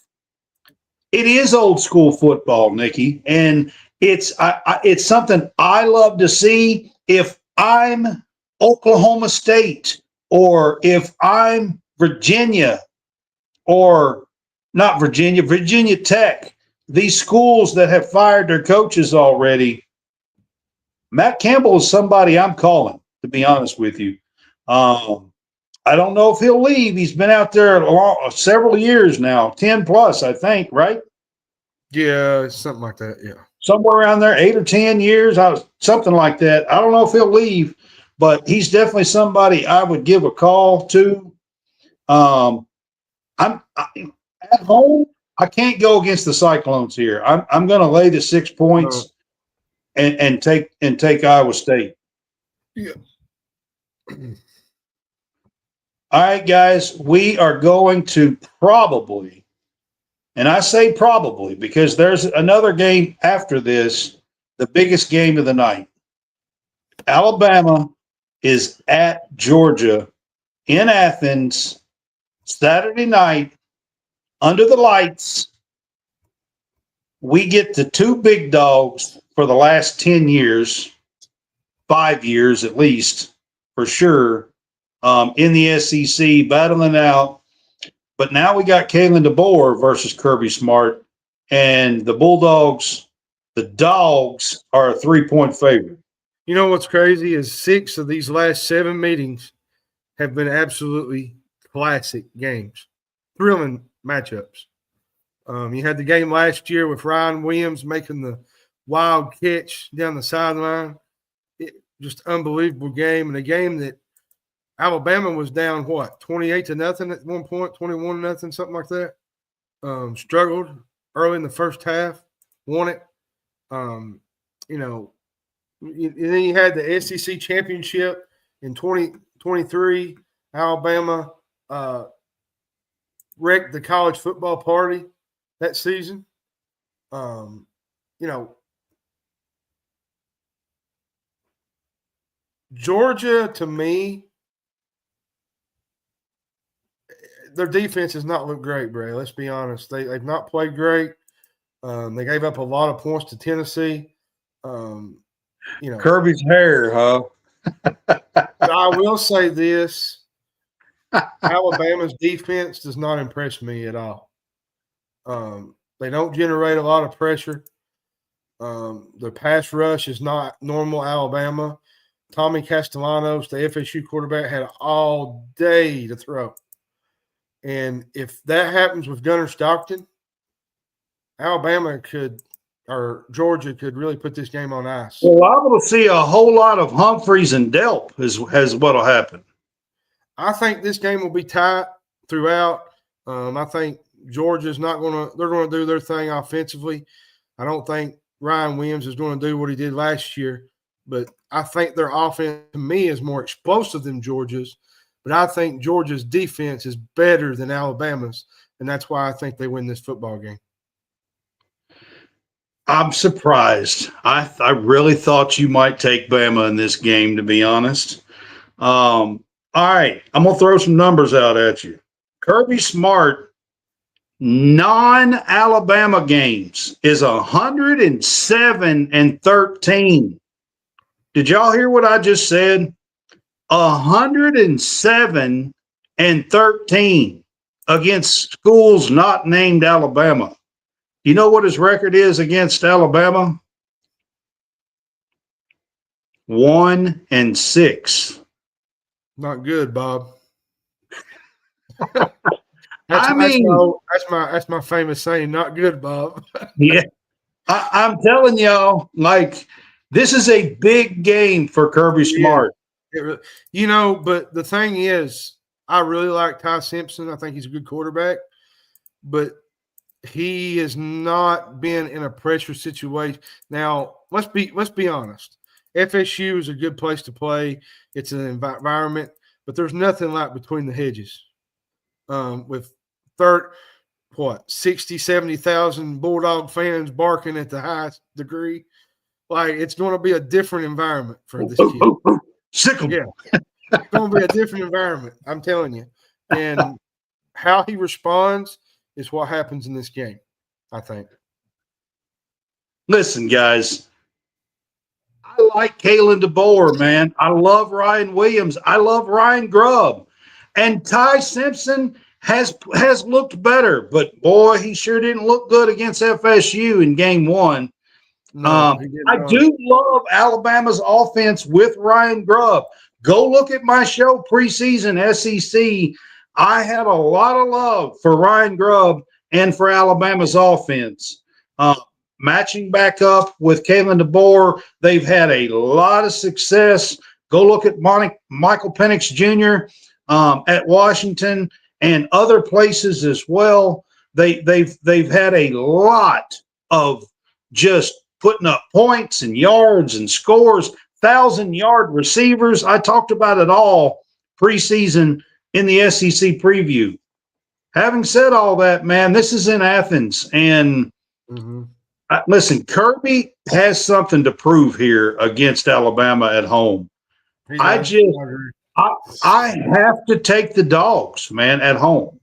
It is old school football, Nikki, and it's something I love to see. If I'm Oklahoma State, or if I'm Virginia, or not Virginia, Virginia Tech, these schools that have fired their coaches already, Matt Campbell is somebody I'm calling, to be honest with you. I don't know if he'll leave. He's been out there several years now, 10 plus, I think, right? Yeah, something like that, yeah. Somewhere around there, 8 or 10 years, something like that. I don't know if he'll leave, but he's definitely somebody I would give a call to. At home, I can't go against the Cyclones here. I'm going to lay the 6 points and take Iowa State. Yeah. All right, guys, we are going to probably, and I say probably because there's another game after this, the biggest game of the night. Alabama is at Georgia in Athens Saturday night under the lights. We get the two big dogs for the last 10 years, 5 years at least, for sure, in the SEC battling out. But now we got Kalen DeBoer versus Kirby Smart, and the Bulldogs, the dogs, are a 3-point favorite. You know what's crazy is 6 of these last 7 meetings have been absolutely classic games, thrilling matchups. You had the game last year with Ryan Williams making the wild catch down the sideline. Just unbelievable game, and a game that Alabama was down, 28-0 at one point, 21-0, something like that. Struggled early in the first half, won it. And then you had the SEC championship in 2023. Alabama wrecked the college football party that season. Georgia, to me, their defense has not looked great, Bray. Let's be honest. They've not played great. They gave up a lot of points to Tennessee. Kirby's hair, huh? I will say this. Alabama's defense does not impress me at all. They don't generate a lot of pressure. The pass rush is not normal Alabama. Tommy Castellanos, the FSU quarterback, had all day to throw. And if that happens with Gunnar Stockton, Alabama or Georgia could really put this game on ice. Well, I will see a whole lot of Humphreys and Delp is what will happen. I think this game will be tight throughout. I think Georgia's not going to – they're going to do their thing offensively. I don't think Ryan Williams is going to do what he did last year, but I think their offense, to me, is more explosive than Georgia's. But I think Georgia's defense is better than Alabama's, and that's why I think they win this football game. I'm surprised. I really thought you might take Bama in this game, to be honest. All right, I'm going to throw some numbers out at you. Kirby Smart, non-Alabama games, is 107-13. Did y'all hear what I just said? 107-13 against schools not named Alabama. You know what his record is against Alabama? 1-6. Not good, Bob. That's my famous saying. Not good, Bob. Yeah, I'm telling y'all, this is a big game for Kirby Smart. But the thing is, I really like Ty Simpson. I think he's a good quarterback, but he has not been in a pressure situation. Now, let's be honest. FSU is a good place to play. It's an environment, but there's nothing like between the hedges. With 60, 70,000 Bulldog fans barking at the highest degree. It's going to be a different environment for this kid. Sick 'em. Yeah. It's going to be a different environment, I'm telling you. And how he responds is what happens in this game, I think. Listen, guys, I like Kalen DeBoer, man. I love Ryan Williams. I love Ryan Grubb. And Ty Simpson has looked better, but boy, he sure didn't look good against FSU in game 1. No, I do love Alabama's offense with Ryan Grubb. Go look at my show, Preseason SEC. I had a lot of love for Ryan Grubb and for Alabama's offense. Matching back up with Kalen DeBoer, they've had a lot of success. Go look at Michael Penix Jr. At Washington and other places as well. They've had a lot of just putting up points and yards and scores, 1,000-yard receivers. I talked about it all preseason in the SEC preview. Having said all that, man, this is in Athens. And listen, Kirby has something to prove here against Alabama at home. He I does. just I agree. I have to take the dogs, man, at home,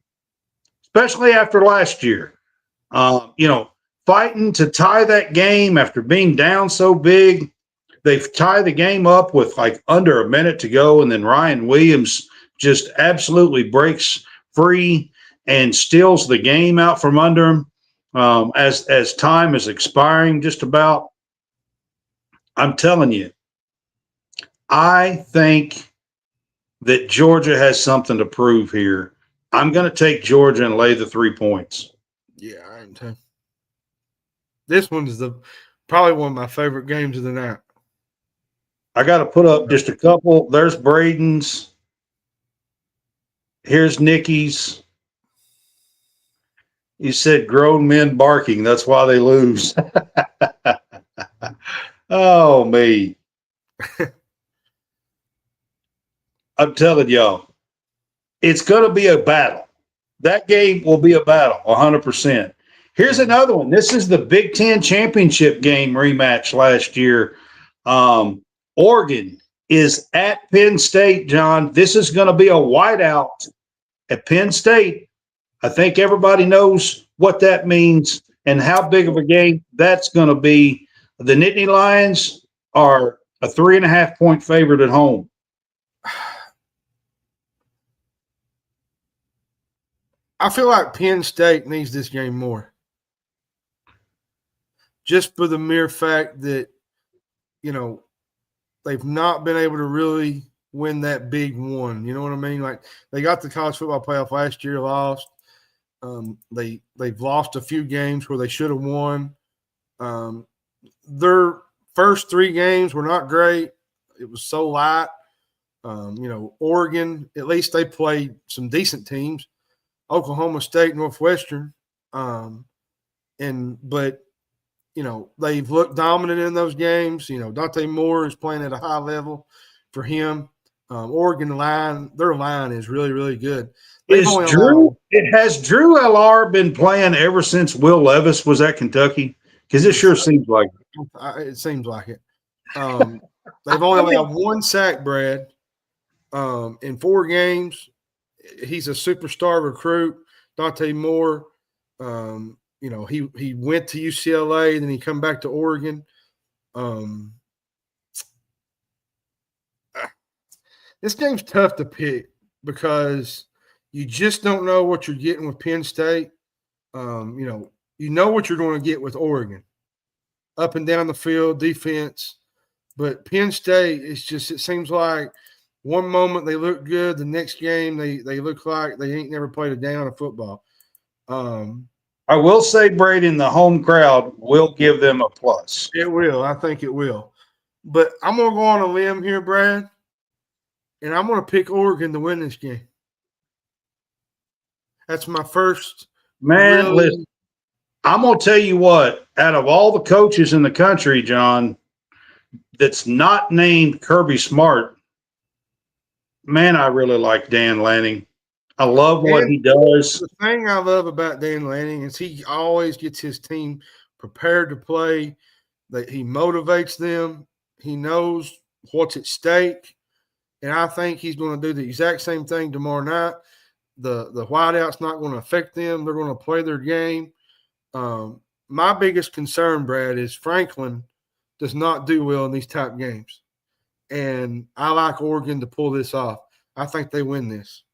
especially after last year. Fighting to tie that game after being down so big. They tie the game up with like under a minute to go, and then Ryan Williams just absolutely breaks free and steals the game out from under him as time is expiring just about. I'm telling you, I think that Georgia has something to prove here. I'm going to take Georgia and lay the 3 points. Yeah, I am too. This one's probably one of my favorite games of the night. I got to put up just a couple. There's Braden's. Here's Nikki's. You said grown men barking. That's why they lose. Oh, me. I'm telling y'all, it's going to be a battle. That game will be a battle, 100%. Here's another one. This is the Big Ten championship game rematch last year. Oregon is at Penn State, John. This is going to be a whiteout at Penn State. I think everybody knows what that means and how big of a game that's going to be. The Nittany Lions are a 3.5-point favorite at home. I feel like Penn State needs this game more. Just for the mere fact that, they've not been able to really win that big one. You know what I mean? Like, they got the college football playoff last year, lost. They've lost a few games where they should have won. Their first 3 games were not great. It was so light. Oregon, at least they played some decent teams. Oklahoma State, Northwestern. They've looked dominant in those games. Dante Moore is playing at a high level for him. Oregon line, their line is really, really good. Has Drew LR been playing ever since Will Levis was at Kentucky? Because it sure seems like it. It seems like it. They've only allowed 1 sack, Brad, in 4 games. He's a superstar recruit, Dante Moore. He went to UCLA, then he come back to Oregon. This game's tough to pick because you just don't know what you're getting with Penn State. You know what you're going to get with Oregon. Up and down the field, defense. But Penn State, it seems like one moment they look good, the next game they look like they ain't never played a down of football. I will say, Braden, the home crowd will give them a plus. It will. I think it will. But I'm going to go on a limb here, Brad, and I'm going to pick Oregon to win this game. That's my first. Man, listen, I'm going to tell you what, out of all the coaches in the country, John, that's not named Kirby Smart, man, I really like Dan Lanning. I love what he does. The thing I love about Dan Lanning is he always gets his team prepared to play. That he motivates them. He knows what's at stake. And I think he's going to do the exact same thing tomorrow night. The whiteout's not going to affect them. They're going to play their game. My biggest concern, Brad, is Franklin does not do well in these type games. And I like Oregon to pull this off. I think they win this.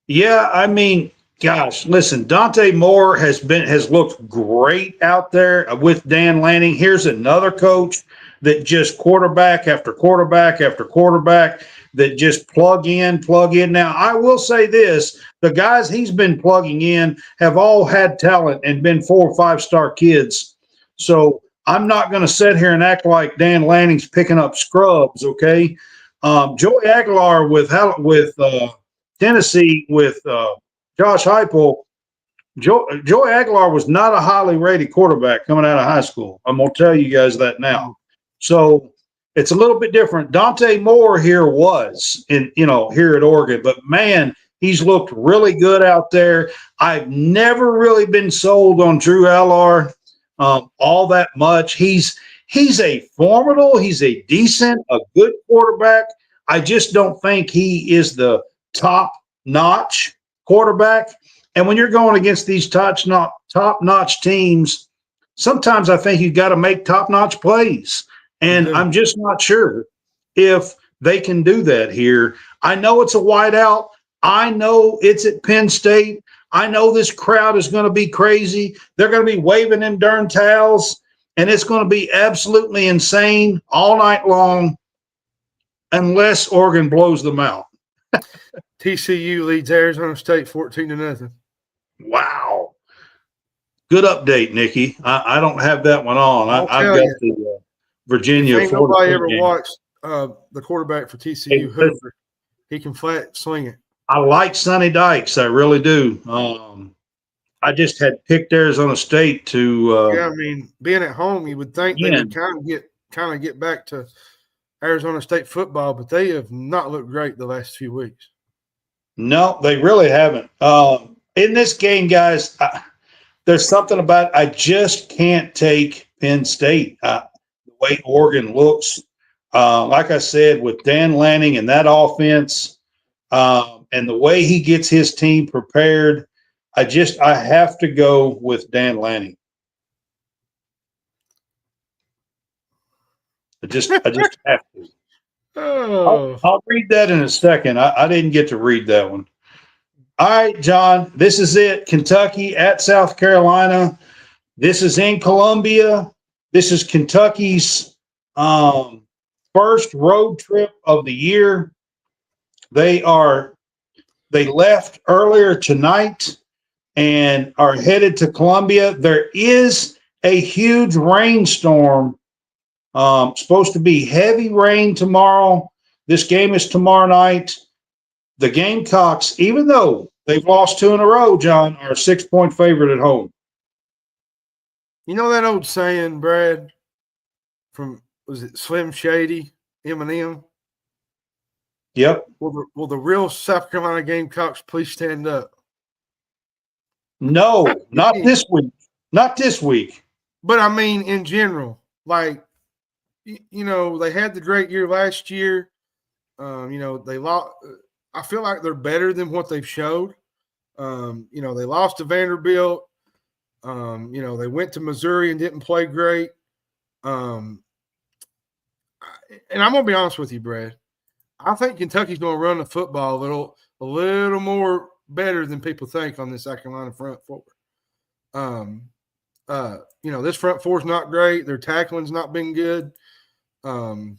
Yeah, I mean, gosh, listen, Dante Moore has looked great out there with Dan Lanning. Here's another coach that just quarterback after quarterback after quarterback that just plug in. Now, I will say this, the guys he's been plugging in have all had talent and been 4- or 5-star kids. So I'm not going to sit here and act like Dan Lanning's picking up scrubs, okay? Joey Aguilar with Tennessee with Josh Heupel. Joey Aguilar was not a highly rated quarterback coming out of high school. I'm going to tell you guys that now. So it's a little bit different. Dante Moore here was here at Oregon, but man, he's looked really good out there. I've never really been sold on Drew LR all that much. He's He's a formidable, he's a decent, a good quarterback. I just don't think he is the top notch quarterback. And when you're going against these top notch teams, sometimes I think you've got to make top notch plays. And I'm just not sure if they can do that here. I know it's a whiteout. I know it's at Penn State. I know this crowd is going to be crazy. They're going to be waving them darn towels, and it's going to be absolutely insane all night long unless Oregon blows them out. TCU leads Arizona State 14-0. Wow. Good update, Nikki. I don't have that one on. I've got the Virginia. If ain't nobody ever watched the quarterback for TCU, Hoover, he can flat swing it. I like Sonny Dykes. I really do. I just had picked Arizona State to. I mean, being at home, you would think they would kind of get back to Arizona State football, but they have not looked great the last few weeks. No, they really haven't. In this game, guys, there's something about I just can't take Penn State. The way Oregon looks, like I said, with Dan Lanning and that offense, and the way he gets his team prepared, I have to go with Dan Lanning. I just have to. Oh. I'll read that in a second. I didn't get to read that one. All right, John, this is it. Kentucky at South Carolina. This is in Columbia. This is Kentucky's first road trip of the year. They left earlier tonight and are headed to Columbia. There is a huge rainstorm. Supposed to be heavy rain tomorrow. This game is tomorrow night. The Gamecocks, even though they've lost 2 in a row, John, are a 6-point favorite at home. You know that old saying, Brad, from, was it Slim Shady, Eminem? Yep. Will the real South Carolina Gamecocks please stand up? No, not this week. Not this week. But, I mean, in general, like, you know, they had the great year last year. You know, they lost. I feel like they're better than what they've showed. You know, they lost to Vanderbilt. You know, they went to Missouri and didn't play great. And I'm going to be honest with you, Brad. I think Kentucky's going to run the football a little more better than people think on this South Carolina front four. You know, this front four is not great. Their tackling's not been good. You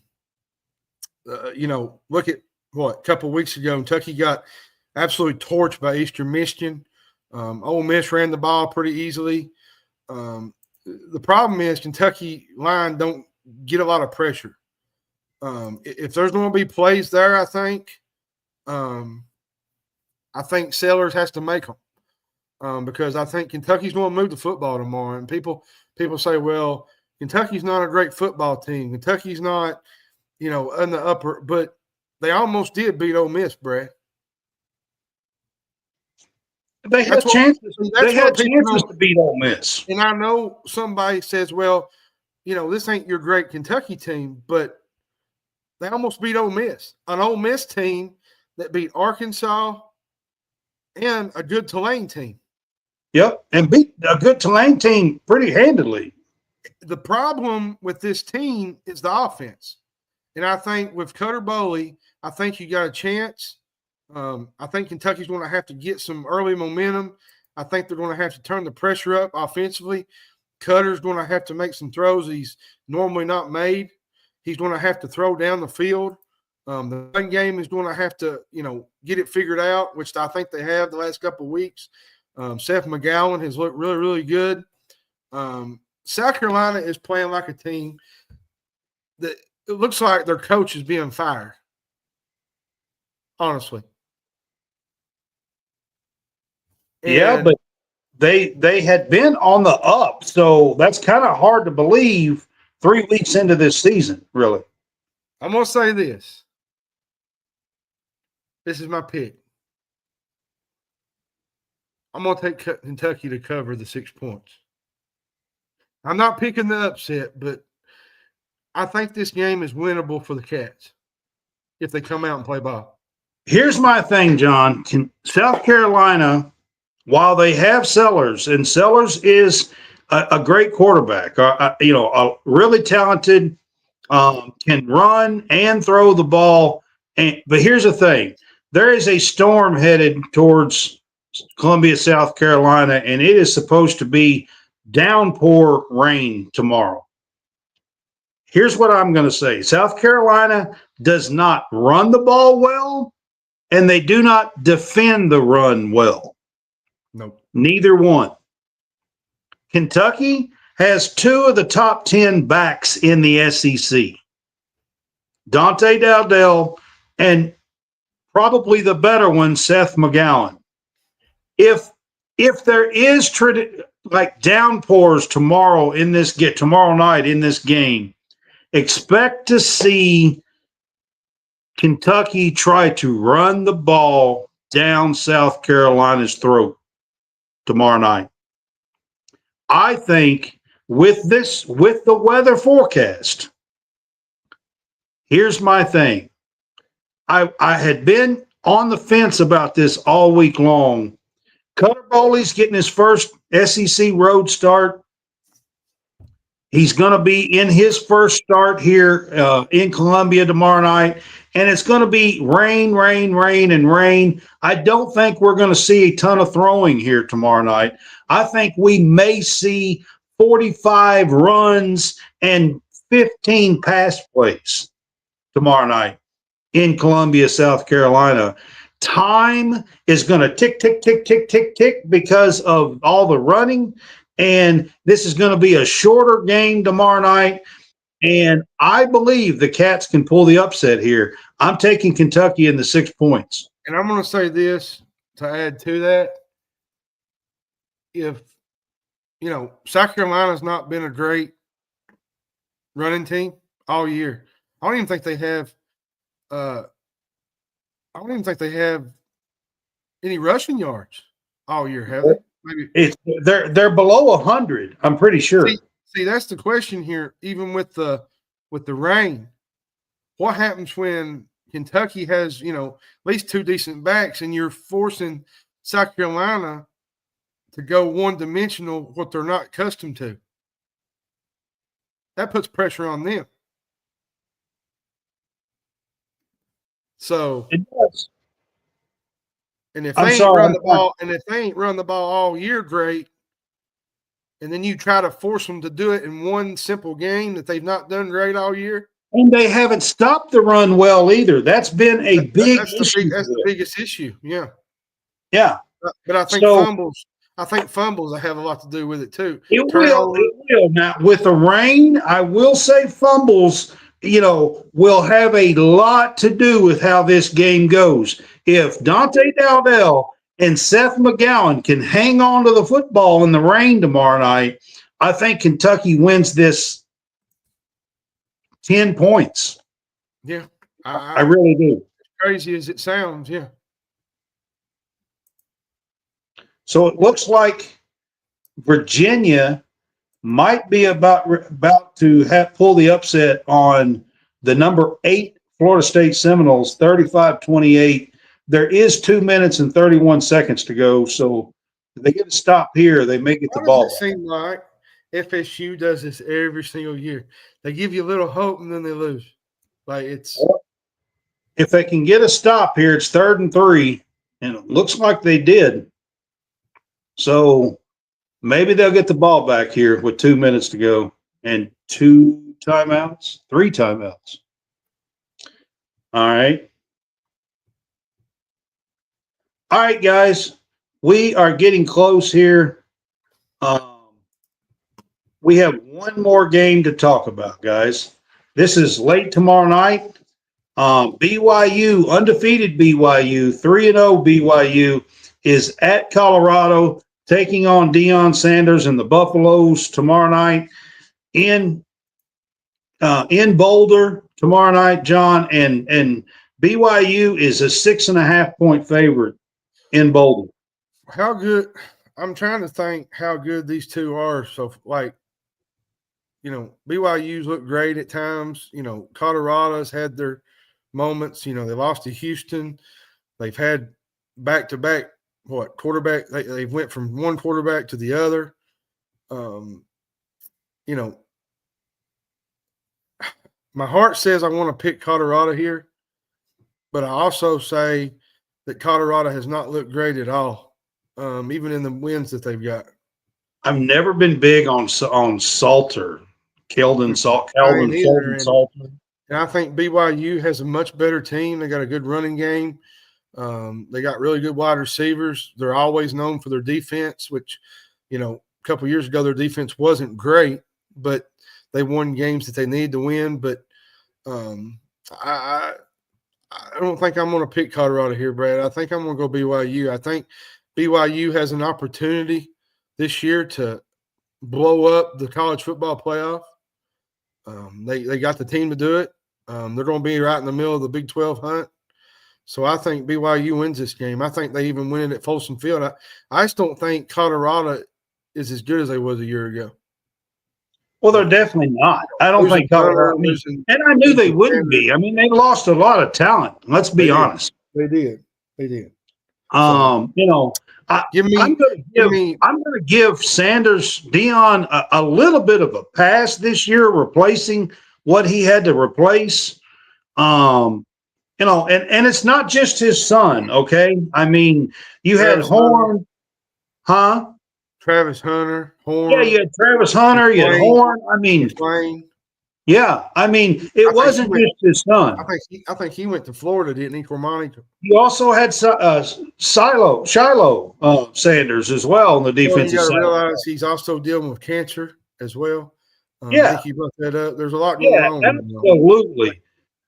know, look at a couple of weeks ago, Kentucky got absolutely torched by Eastern Michigan. Ole Miss ran the ball pretty easily. The problem is Kentucky line don't get a lot of pressure. If there's going to be plays there, I think Sellers has to make them because I think Kentucky's going to move the football tomorrow. And people say, well, Kentucky's not a great football team. Kentucky's not, you know, in the upper, but they almost did beat Ole Miss, Brad. They had chances. They had chances to beat Ole Miss. And I know somebody says, well, you know, this ain't your great Kentucky team, but they almost beat Ole Miss. An Ole Miss team that beat Arkansas and a good Tulane team. Yep, and beat a good Tulane team pretty handily. The problem with this team is the offense. And I think with Cutter Boley, I think you got a chance. I think Kentucky's going to have to get some early momentum. I think they're going to have to turn the pressure up offensively. Cutter's going to have to make some throws he's normally not made. He's going to have to throw down the field. The run game is going to have to, you know, get it figured out, which I think they have the last couple of weeks. Seth McGowan has looked really, really good. South Carolina is playing like a team that it looks like their coach is being fired. Honestly. Yeah, but they had been on the up, so that's kind of hard to believe 3 weeks into this season, really. I'm going to say this. This is my pick. I'm going to take Kentucky to cover the 6 points. I'm not picking the upset, but I think this game is winnable for the Cats if they come out and play ball. Here's my thing, John. South Carolina, while they have Sellers, and Sellers is a great quarterback, a really talented, can run and throw the ball. But here's the thing: there is a storm headed towards Columbia, South Carolina, and it is supposed to be downpour rain tomorrow. Here's what I'm going to say: South Carolina does not run the ball well, and they do not defend the run well. Nope. Neither one. Kentucky has 2 of the top 10 backs in the SEC. Dante Dowdell and probably the better one, Seth McGowan. If there is like downpours tomorrow night in this game, expect to see Kentucky try to run the ball down South Carolina's throat tomorrow night. I think with the weather forecast, here's my thing. I had been on the fence about this all week long. Cutter Bowley's getting his first SEC road start. He's going to be in his first start here in Columbia tomorrow night, and it's going to be rain, rain, rain, and rain. I don't think we're going to see a ton of throwing here tomorrow night. I think we may see 45 runs and 15 pass plays tomorrow night in Columbia, South Carolina. Time is going to tick, tick, tick, tick, tick, tick because of all the running. And this is going to be a shorter game tomorrow night. And I believe the Cats can pull the upset here. I'm taking Kentucky in the 6 points. And I'm going to say this to add to that. If, South Carolina's not been a great running team all year. I don't even think they have any rushing yards all year, have they? Maybe they're below 100. I'm pretty sure. See, that's the question here. Even with the rain, what happens when Kentucky has at least 2 decent backs, and you're forcing South Carolina to go one-dimensional, what they're not accustomed to? That puts pressure on them. So it does. And if they ain't run the ball all year, great. And then you try to force them to do it in one simple game that they've not done great all year. And they haven't stopped the run well either. That's been a big issue. That's the biggest issue. Yeah. Yeah. But I think fumbles. I think fumbles have a lot to do with it too. It will. Now with the rain, I will say fumbles, will have a lot to do with how this game goes. If Dante Dowdell and Seth McGowan can hang on to the football in the rain tomorrow night, I think Kentucky wins this 10 points. Yeah. I really do. As crazy as it sounds, yeah. So it looks like Virginia might be about to pull the upset on the number 8 Florida State Seminoles, 35-28. There is 2 minutes and 31 seconds to go. So if they get a stop here, they may get the ball. It seems like FSU does this every single year. They give you a little hope and then they lose. If they can get a stop here, it's 3rd and 3, and it looks like they did. So maybe they'll get the ball back here with 2 minutes to go and 3 timeouts. All right. All right, guys. We are getting close here. We have one more game to talk about, guys. This is late tomorrow night. BYU, undefeated BYU, 3-0 BYU is at Colorado, taking on Deion Sanders and the Buffaloes tomorrow night in Boulder tomorrow night, John. And BYU is a 6.5-point favorite in Boulder. How good? I'm trying to think how good these two are. So, BYU's looked great at times. Colorado's had their moments. They lost to Houston. They've had back-to-back quarterback. They went from one quarterback to the other. My heart says I want to pick Colorado here, but I also say that Colorado has not looked great at all, even in the wins that they've got. I've never been big on Salter, Calvin Salter. And I think BYU has a much better team. They got a good running game. They got really good wide receivers. They're always known for their defense, which, a couple of years ago their defense wasn't great, but they won games that they needed to win. But I don't think I'm going to pick Colorado here, Brad. I think I'm going to go BYU. I think BYU has an opportunity this year to blow up the college football playoff. They got the team to do it. They're going to be right in the middle of the Big 12 hunt. So I think BYU wins this game. I think they even win it at Folsom Field. I just don't think Colorado is as good as they was a year ago. Well, they're definitely not. I don't think Colorado. And I knew they wouldn't be. I mean, they lost a lot of talent. Let's be honest. They did. I'm going to give Sanders Dion a little bit of a pass this year, replacing what he had to replace. And it's not just his son. Okay, I mean, you had Horn, Travis Hunter, Horn. Yeah, you had Travis Hunter, you had Horn. I mean, yeah, I mean, it wasn't just his son. I think he went to Florida, didn't he, Cormani? You also had Shiloh Sanders as well on the defensive side. You got to realize he's also dealing with cancer as well. I think he brought that up. There's a lot going on. Absolutely.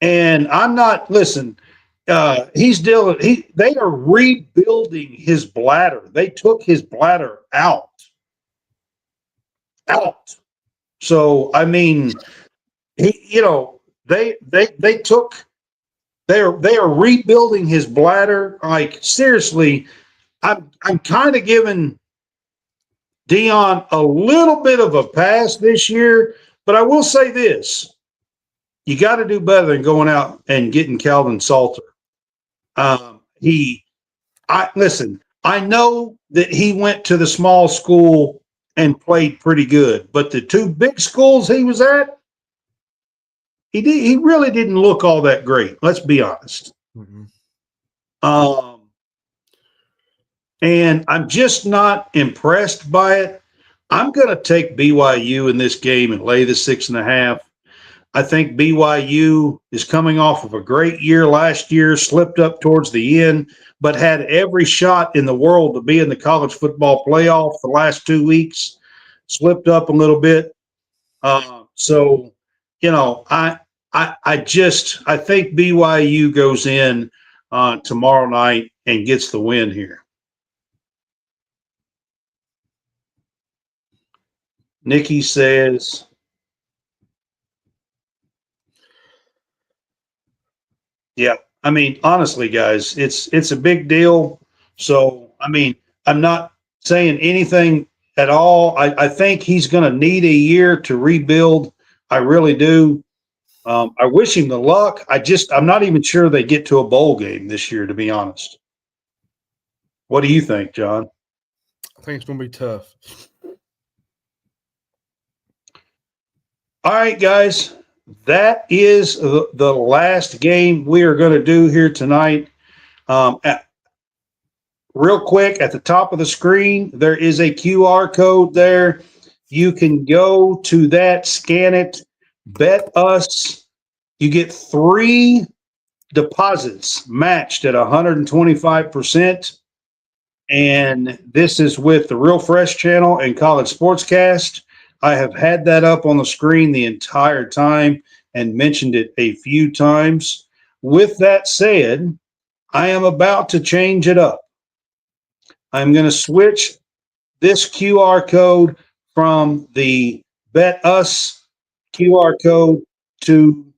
And I'm not. Listen, they are rebuilding his bladder. They took his bladder out. So I mean, they are rebuilding his bladder. Like, seriously, I'm kind of giving Dion a little bit of a pass this year, but I will say this: you got to do better than going out and getting Calvin Salter. Listen, I know that he went to the small school and played pretty good, but the two big schools he was at, he really didn't look all that great. Let's be honest. Mm-hmm. And I'm just not impressed by it. I'm going to take BYU in this game and lay the 6.5. I think BYU is coming off of a great year last year, slipped up towards the end, but had every shot in the world to be in the college football playoff the last 2 weeks, slipped up a little bit. I think BYU goes in tomorrow night and gets the win here. Nikki says, yeah, I mean, honestly, guys, it's a big deal. So, I mean, I'm not saying anything at all. I think he's going to need a year to rebuild. I really do. I wish him the luck. I'm not even sure they get to a bowl game this year, to be honest. What do you think, John? I think it's going to be tough. All right, guys, that is the last game we are going to do here tonight. Real quick, at the top of the screen, there is a QR code there. You can go to that, scan it, bet us. You get 3 deposits matched at 125%. And this is with the Real Fresh channel and College SportsCast. I have had that up on the screen the entire time and mentioned it a few times. With that said, I am about to change it up. I'm going to switch this QR code from the Bet Us QR code to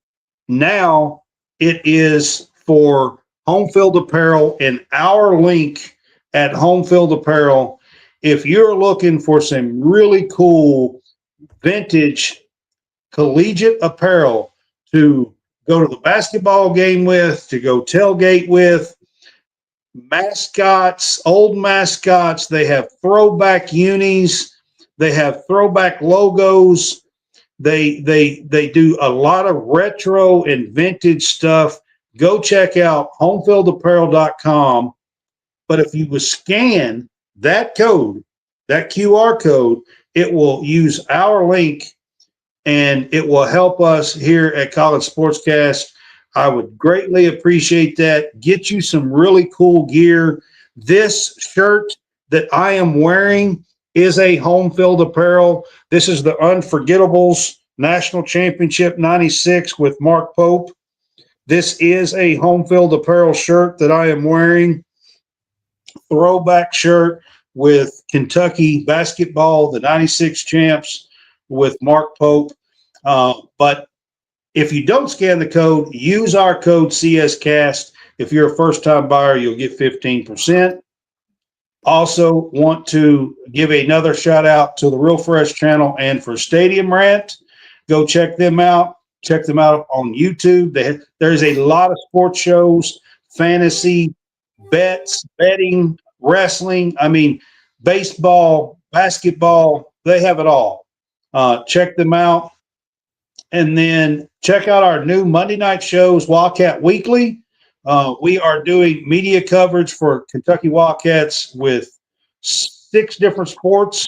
now it is for Home Field Apparel and our link at Home Field Apparel. If you're looking for some really cool vintage collegiate apparel to go to the basketball game with, to go tailgate with, mascots, old mascots. They have throwback unis. They have throwback logos. They do a lot of retro and vintage stuff. Go check out homefieldapparel.com. But if you would scan that code, that QR code, it will use our link and it will help us here at College Sportscast. I would greatly appreciate that. Get you some really cool gear. This shirt that I am wearing is a home field apparel. This is the Unforgettables National Championship 96 with Mark Pope. This is a home field apparel shirt that I am wearing. Throwback shirt with Kentucky basketball, the 96 champs with Mark Pope. But if you don't scan the code, use our code CSCast. If you're a first-time buyer, you'll get 15%. Also want to give another shout out to the Real Fresh channel and for Stadium Rant. Go check them out. Check them out on YouTube. There's a lot of sports shows, fantasy, bets, betting, wrestling. I mean, baseball, basketball, they have it all. Check them out. And then check out our new Monday night shows, Wildcat Weekly. We are doing media coverage for Kentucky Wildcats with 6 different sports,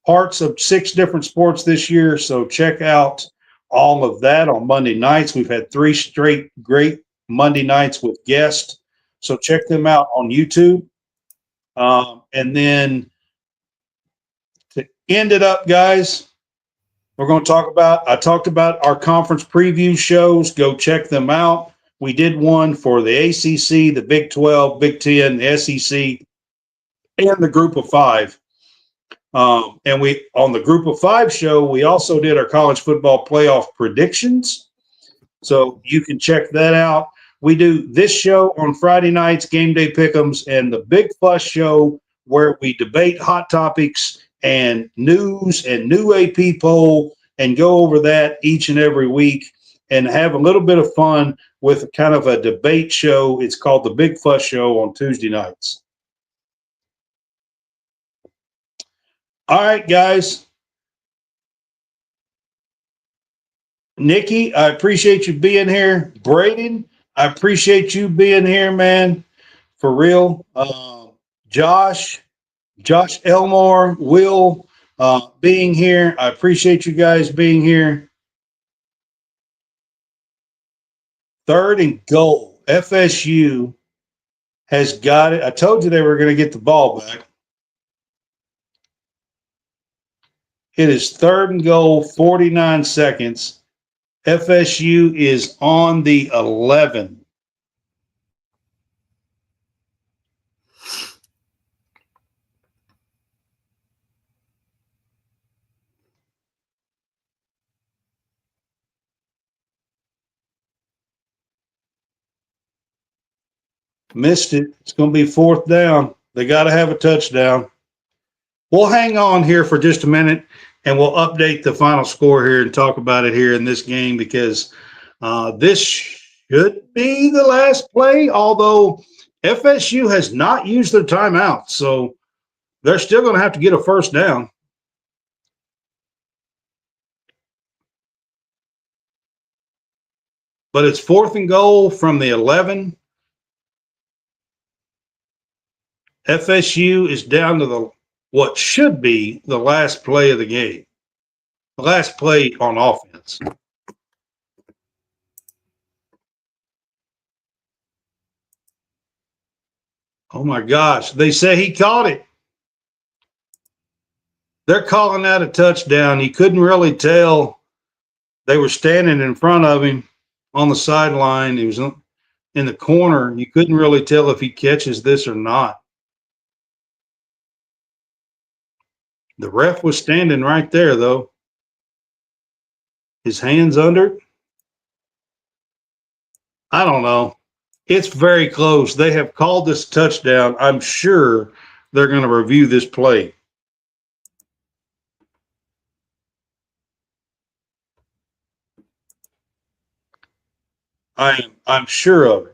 parts of 6 different sports this year. So check out all of that on Monday nights. We've had 3 straight great Monday nights with guests. So check them out on YouTube. And then to end it up, guys, we're going to I talked about our conference preview shows. Go check them out. We did one for the ACC, the Big 12, Big 10, the SEC, and the Group of 5. And we, on the Group of 5 show, we also did our college football playoff predictions. So you can check that out. We do this show on Friday nights, Game Day Pick'ems, and the Big Fuss show where we debate hot topics and news and new AP poll and go over that each and every week and have a little bit of fun with kind of a debate show. It's called the Big Fuss Show on Tuesday nights. All right, guys. Nikki, I appreciate you being here. Braden, I appreciate you being here, man. For real. Josh Elmore, Will being here. I appreciate you guys being here. 3rd and goal. FSU has got it. I told you they were going to get the ball back. It is 3rd and goal, 49 seconds. FSU is on the 11. Missed it. It's going to be 4th down. They got to have a touchdown. We'll hang on here for just a minute, and we'll update the final score here and talk about it here in this game because this should be the last play, although FSU has not used their timeout, so they're still going to have to get a 1st down. But it's 4th and goal from the 11. FSU is down to what should be the last play of the game, the last play on offense. Oh, my gosh. They say he caught it. They're calling that a touchdown. He couldn't really tell. They were standing in front of him on the sideline. He was in the corner. You couldn't really tell if he catches this or not. The ref was standing right there, though. His hands under. I don't know. It's very close. They have called this touchdown. I'm sure they're going to review this play. I'm sure of it.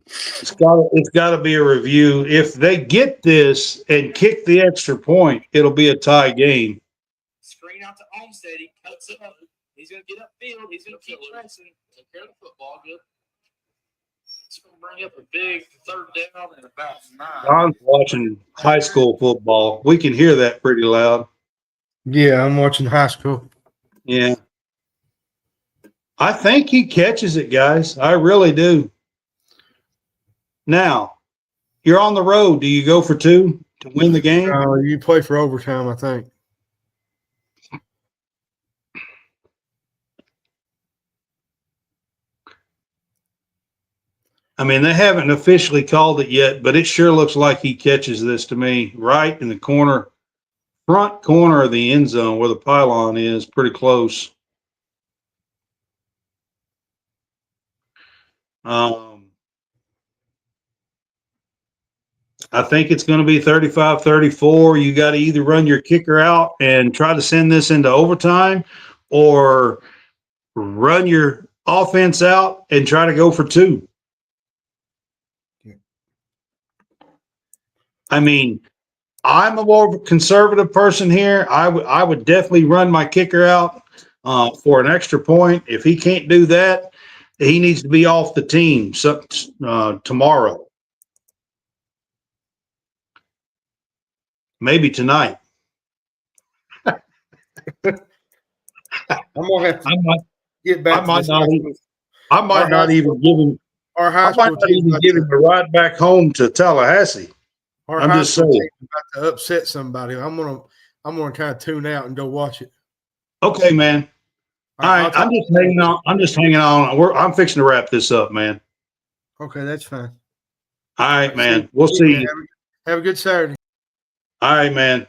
It's got to be a review. If they get this and kick the extra point, it'll be a tie game. Screen out to Olmstead. He cuts it up. He's going to get upfield. He's going to keep pressing. Take care of the football. Good. It's going to bring up a big third down and about 9. Don's watching high school football. We can hear that pretty loud. Yeah, I'm watching high school. Yeah. I think he catches it, guys. I really do. Now, you're on the road. Do you go for 2 to win the game? You play for overtime, I think. I mean, they haven't officially called it yet, but it sure looks like he catches this to me right in the corner, front corner of the end zone where the pylon is, pretty close. I think it's going to be 35-34. You got to either run your kicker out and try to send this into overtime, or run your offense out and try to go for 2. I mean, I'm a more conservative person here. I would definitely run my kicker out for an extra point. If he can't do that, he needs to be off the team tomorrow. Maybe tonight. I'm gonna have to get back. I might not even give him. Our high school team give him a ride back home to Tallahassee. I'm just saying. About to upset somebody. I'm gonna kind of tune out and go watch it. Okay, man. All right, I'm just hanging on. I'm fixing to wrap this up, man. Okay, that's fine. All right, man. We'll see you. Have a good Saturday. All right, man.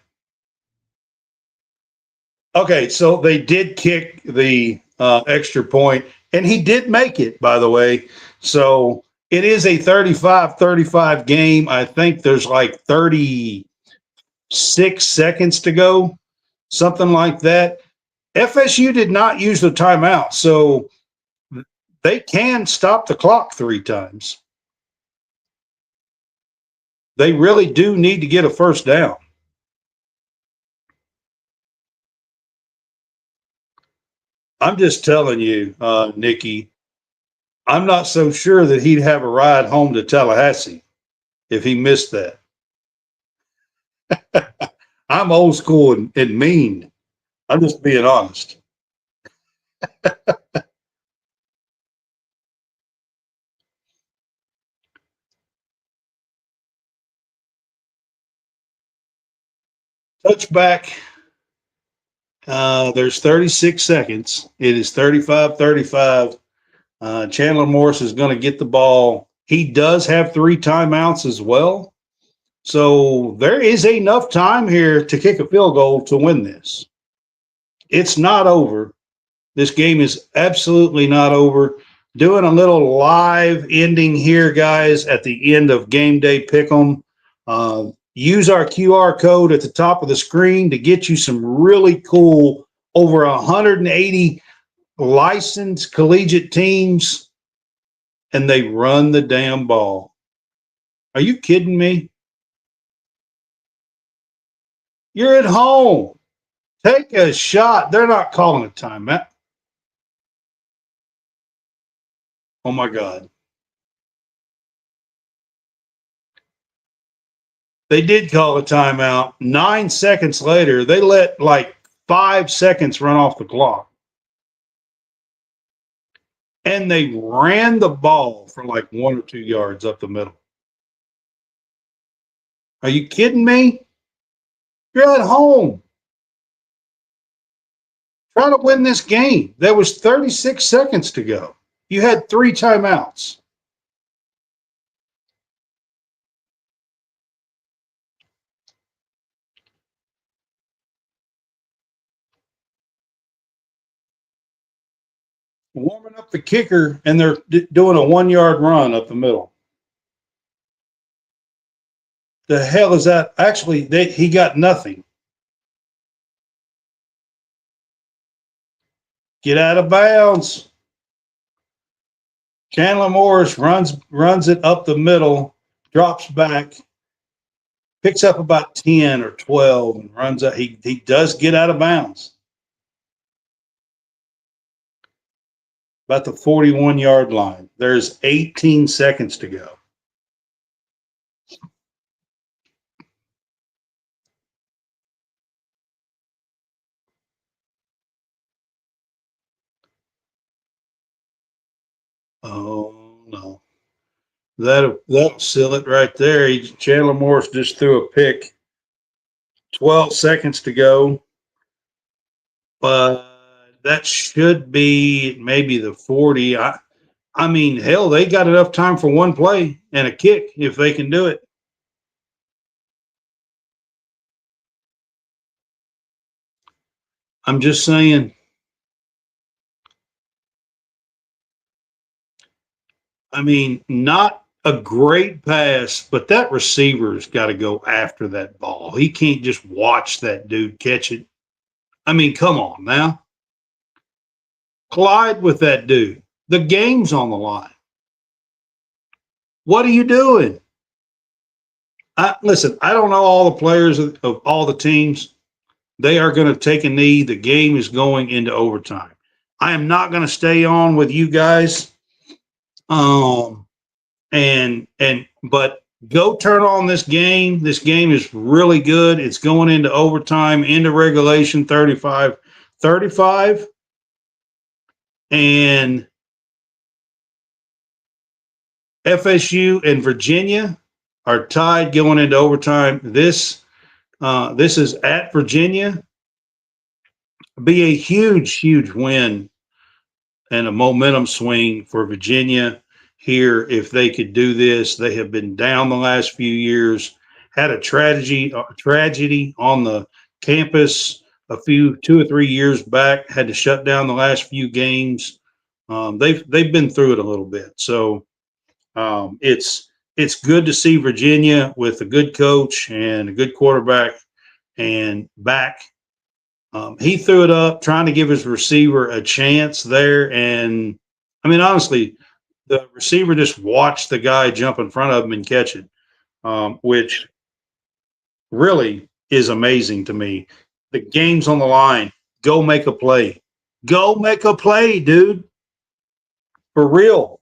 Okay, so they did kick the extra point, and he did make it, by the way. So it is a 35-35 game. I think there's like 36 seconds to go, something like that. FSU did not use the timeout, so they can stop the clock 3 times. They really do need to get a first down. I'm just telling you, Nikki, I'm not so sure that he'd have a ride home to Tallahassee if he missed that. I'm old school and mean. I'm just being honest. Touchback. There's 36 seconds. It is 35-35. Chandler Morris is going to get the ball. He does have 3 timeouts as well. So there is enough time here to kick a field goal to win this. It's not over. This game is absolutely not over. Doing a little live ending here, guys, at the end of Game Day Pick'em. Use our QR code at the top of the screen to get you some really cool, over 180 licensed collegiate teams, and they run the damn ball. Are you kidding me? You're at home. Take a shot. They're not calling a timeout. Oh, my God. They did call a timeout. 9 seconds later, they let like 5 seconds run off the clock. And they ran the ball for like 1 or 2 yards up the middle. Are you kidding me? You're at home. Try to win this game. There was 36 seconds to go. You had 3 timeouts. Warming up the kicker, and they're doing a 1-yard run up the middle. The hell is that? Actually, he got nothing. Get out of bounds. Chandler Morris runs it up the middle, drops back, picks up about 10 or 12, and runs out. He does get out of bounds. About the 41-yard line. There's 18 seconds to go. Oh, no. That'll seal it right there. Chandler Morris just threw a pick. 12 seconds to go. But that should be maybe the 40. I mean, hell, they got enough time for one play and a kick if they can do it. I'm just saying. I mean, not a great pass, but that receiver's got to go after that ball. He can't just watch that dude catch it. I mean, come on now. Collide with that dude. The game's on the line. What are you doing? Listen, I don't know all the players of all the teams. They are going to take a knee. The game is going into overtime. I am not going to stay on with you guys. But go turn on this game. This game is really good. It's going into overtime, into regulation 35. And FSU and Virginia are tied going into overtime. This is at Virginia. Be a huge win and a momentum swing for Virginia here if they could do this. They have been down the last few years, had a tragedy on the campus 2 or 3 years back, had to shut down the last few games. They've been through it a little bit. So it's good to see Virginia with a good coach and a good quarterback and back. He threw it up trying to give his receiver a chance there. And I mean, honestly, the receiver just watched the guy jump in front of him and catch it, which really is amazing to me. The game's on the line. Go make a play. Go make a play, dude. For real.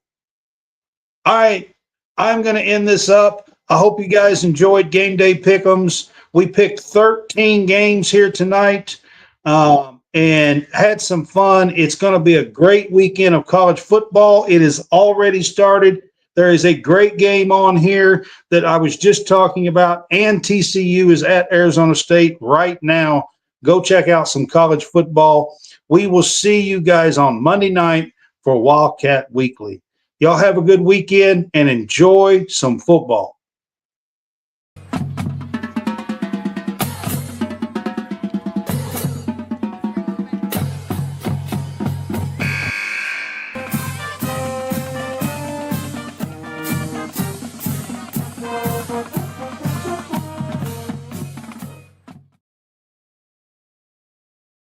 All right. I'm going to end this up. I hope you guys enjoyed Game Day Pick'ems. We picked 13 games here tonight. And had some fun. It's going to be a great weekend of college football. It has already started. There is a great game on here that I was just talking about, and TCU is at Arizona State right now. Go check out some college football. We will see you guys on Monday night for Wildcat Weekly. Y'all have a good weekend and enjoy some football.